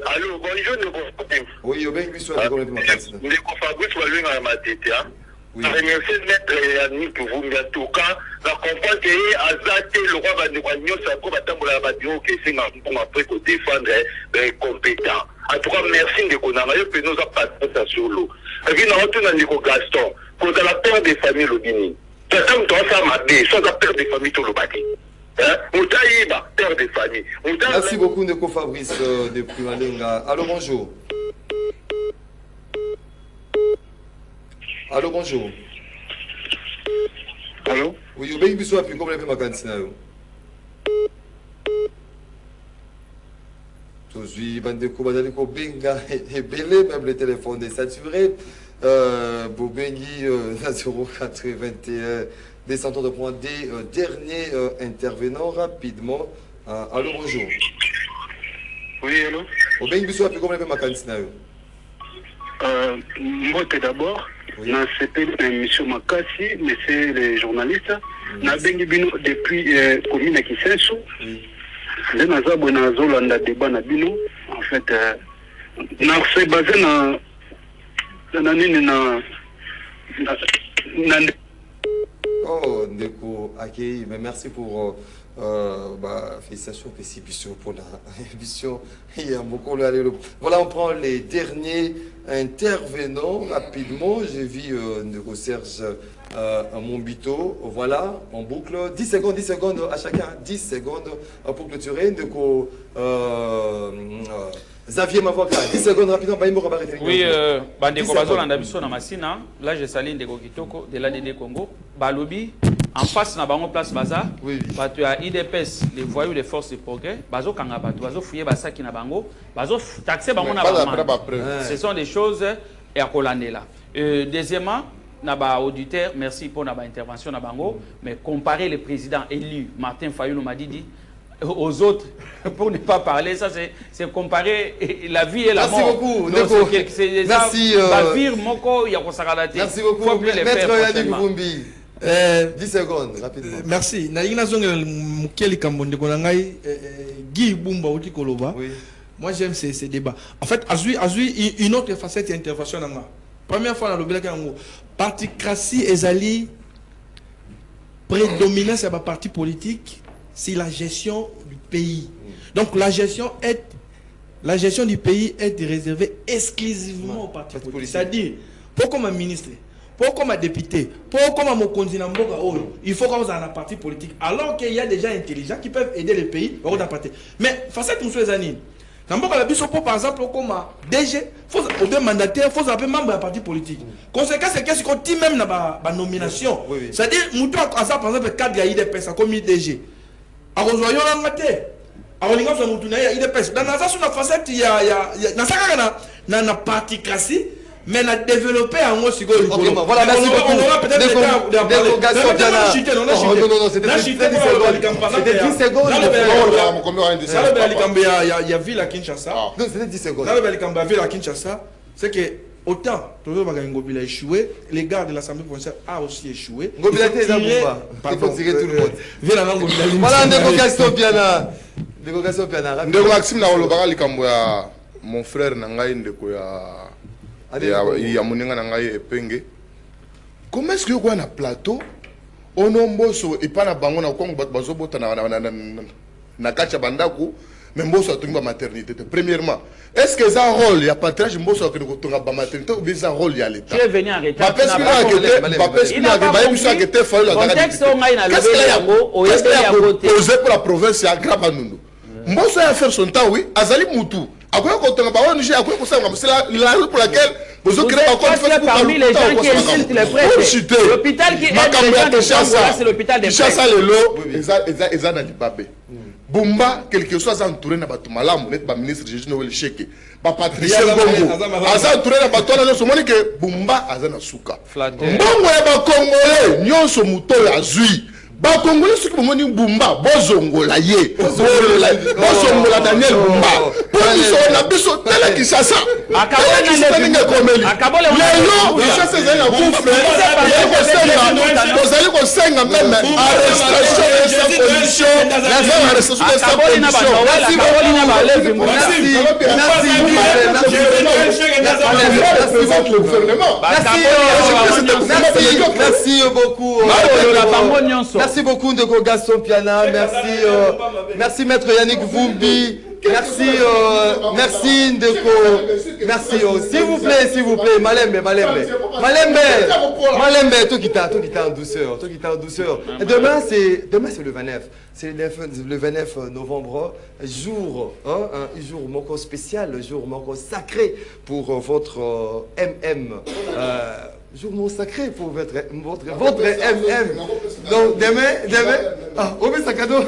Allô, bonjour, nous bonjour. Oui, bien, lui soit décollé de ma place. Nous Fabrice Walou à ma tête, hein. Oui. Remercier mettre Yannick pour vous, mais en tout cas, la comprendre que Azate, le roi va nous voir, ça va attendre la radio que c'est après pour défendre les compétents. En tout cas, merci de qu'on a eu, nous a pas ça sur l'eau. Et puis, nous avons Nico Gaston, pour la peur des familles, le Guinée. C'est comme toi, ça m'a dit, sans la peur des familles, tout le bâti. Père de famille. Merci beaucoup, Neko Fabrice depuis Malenga. Allô, bonjour. Allô, bonjour. Allô? Oui, vous avez besoin de combien de ma cantina? Je suis Bandeko Badaliko Benga et Belé, même le téléphone est saturé. Bobengi 081. Descendons de prendre des derniers intervenants rapidement. Allô, bonjour. Oui, allô. Au bien, il y a plus combien de ma cantina? Moi, d'abord, dans cette émission Makassi, mais c'est les journalistes. Na bengi bino depuis commune à Kisensu. Je n'ai pas na zolanda débat na bino. En fait, na c'est basé na Oh, Ndeko Akei, mais merci pour félicitations pour la émission. Il y a beaucoup voilà, on prend les derniers intervenants rapidement. J'ai vu Ndeko Serge Mombito. Voilà, en boucle. 10 secondes à chacun. 10 secondes pour clôturer. Ndeko Xavier Mavoka, 10 secondes rapidement. Oui, Bandeko Bazolanda biso na Masina. Là, je salue Ndeko Kitoko de l'ADD Congo. Balobi, en face na bango place Baza. Tu as IDPS, les voyous des forces de progrès. Bazo Kanga Bato, Bazo Fouye Basaki na bango. Bazo taxé bango na bango. Ce sont des choses à Kolandela. Deuxièmement, Naba auditeur, merci pour notre intervention na bango. Mais comparer le président élu Martin Fayulu Madidi aux autres, pour ne pas parler, ça c'est comparer la vie et la mort. Merci beaucoup. Merci. Merci beaucoup. Maître Yannick Mvumbi. 10 secondes, rapidement. Merci. Guy Bumba Koloba. Moi j'aime ces débats. En fait, Azui une autre facette d'intervention. Première fois dans le particratie et Zali prédominance sur la parti politique. C'est la gestion du pays. Donc la gestion du pays est réservée exclusivement au parti politique. C'est-à-dire, pour comme un ministre, pour comme un député, pour comme un continent, il faut qu'on ait un parti politique. Alors qu'il y a des gens intelligents qui peuvent aider le pays. Mais face à tout ce années, par exemple, comme DG, au deux mandataires, il faut appeler membre d'un parti politique. Conséquence, c'est qu'est-ce qu'on dit même dans la nomination. C'est-à-dire, nous devons, par exemple, 4 gars de personnes comme DG. Dans la facette, il y a particratie, mais na développer en moi si Ok, voilà, merci beaucoup. On aura peut-être le temps de parler. Non, non, c'était 10 secondes. C'était 10 secondes. Il y a ville à Kinshasa. Non, c'était 10 secondes. Dans le ville à Kinshasa, c'est que autant Ngobila a échoué, les gars de l'Assemblée provinciale a aussi échoué. Ngobila était là, il faut tirer tout le monde. Voilà, Ndeko Gaston Piana. Ndeko Maxime na olobaka likambo ya mon frère na ngai ndeko ya moninga na ngai Epenge. Comment est-ce que vous avez un plateau on a mboso et pas na bango na kongo bazobota na kacha bandako mais mboso atunga maternité. Premièrement, est-ce que ça rôle il y a partage mboso que tonga ba maternité ou bien ça rôle il y a l'état. Tu es venu en retard. Parce qu'il a contexte on a posé pour la province ya Grabanundu. Mboso a faire son temps oui, azali mutu. Après quand on va Niger après ça c'est la raison pour laquelle vous créez encore parmi les gens qui insultent les prêtres. L'hôpital qui aide les gens de Chassa, c'est l'hôpital des prêtres. Chassa lelo eza na libabe. Bumba quelque chose entouré na bato malamu net ba ministre Jésus Noël Cheke. Ba Patricia Bongo. Aza entouré na bato na so moni que Bumba aza na suka. Bongo ya ba Congolais nyonso muto ya zui. Ba Congolais soki bomoni Bumba bozongola ye. Bozongola Daniel Bumba. Pour na biso tele Kinshasa. Akabole lelo Kinshasa eza na kufre. Bozali ko senga même arrestation sans condition. Merci beaucoup. Merci beaucoup Ndeko Gaston Piana. Merci Maître Yannick Vumbi. Merci Ndeko. Merci. S'il vous plaît, Malembe, tout qui t'a en douceur, Demain c'est le 29. C'est le 29 novembre, jour moko spécial, jour moko sacré pour votre MM. Jour mon sacré pour votre MM. Donc demain, on met ça cadeau.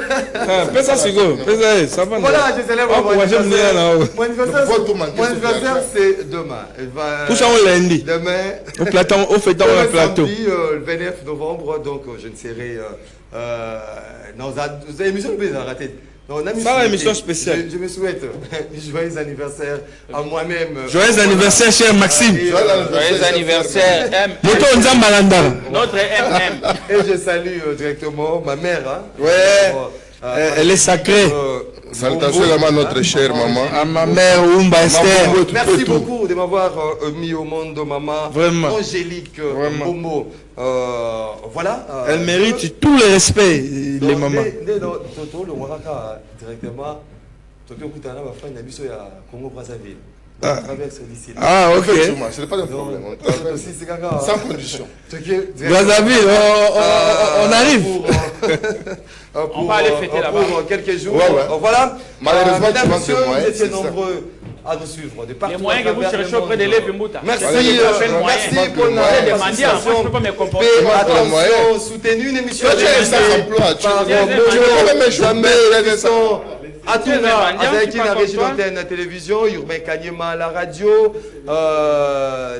Ça va. Voilà, je célèbre mon anniversaire. Mon anniversaire c'est demain. Tout ça on lundi. Demain. Au plateau. Samedi, le 29 novembre, donc je ne serai dans une émission de raté. Ça, l'émission spéciale. Je me souhaite joyeux anniversaire à moi-même. Joyeux anniversaire, cher Maxime. Joyeux anniversaire, notre MM. Et je salue directement ma mère. Elle est sacrée. Salutations à notre chère maman. À ma mère, Oumba Esther. Merci beaucoup de m'avoir mis au monde, maman. Vraiment. Angélique, Momo. Voilà. Elle mérite tout le respect, les mamans. Toto, le Waraka, directement. Toto Koutana va faire une émission à Congo-Brazzaville. Ah, ok. Ce n'est pas un problème. Sans condition. Brazzaville, on arrive. On va aller fêter là-bas. Pour quelques jours. Voilà. Malheureusement, mesdames, messieurs, vous étiez nombreux à nous suivre de partout. Les moyens que vous cherchez auprès de l'élève Mouta. Merci pour attention, soutenu une émission Atuna, avec la régie d'antenne télévision, Urbain Kanyema à la radio,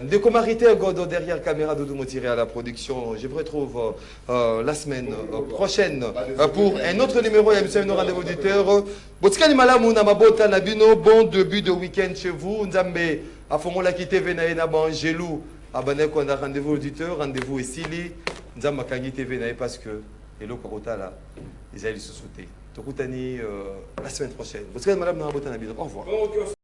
Ndeko Marité Godo derrière caméra, Doudou Motiré à la production. Je vous retrouve la semaine prochaine pour un autre numéro de l'émission Rendez-vous auditeur. Botikani Malamu Namabota Nabino, bon début de week-end chez vous. Nzambe, à Fomola Kite Venaïna Bangelou, abonné qu'on a rendez-vous auditeur, rendez-vous ici. Nzamba Kangi TV parce que, et le Korota là, ils allaient se sauter. Tokutani la semaine prochaine. Au revoir.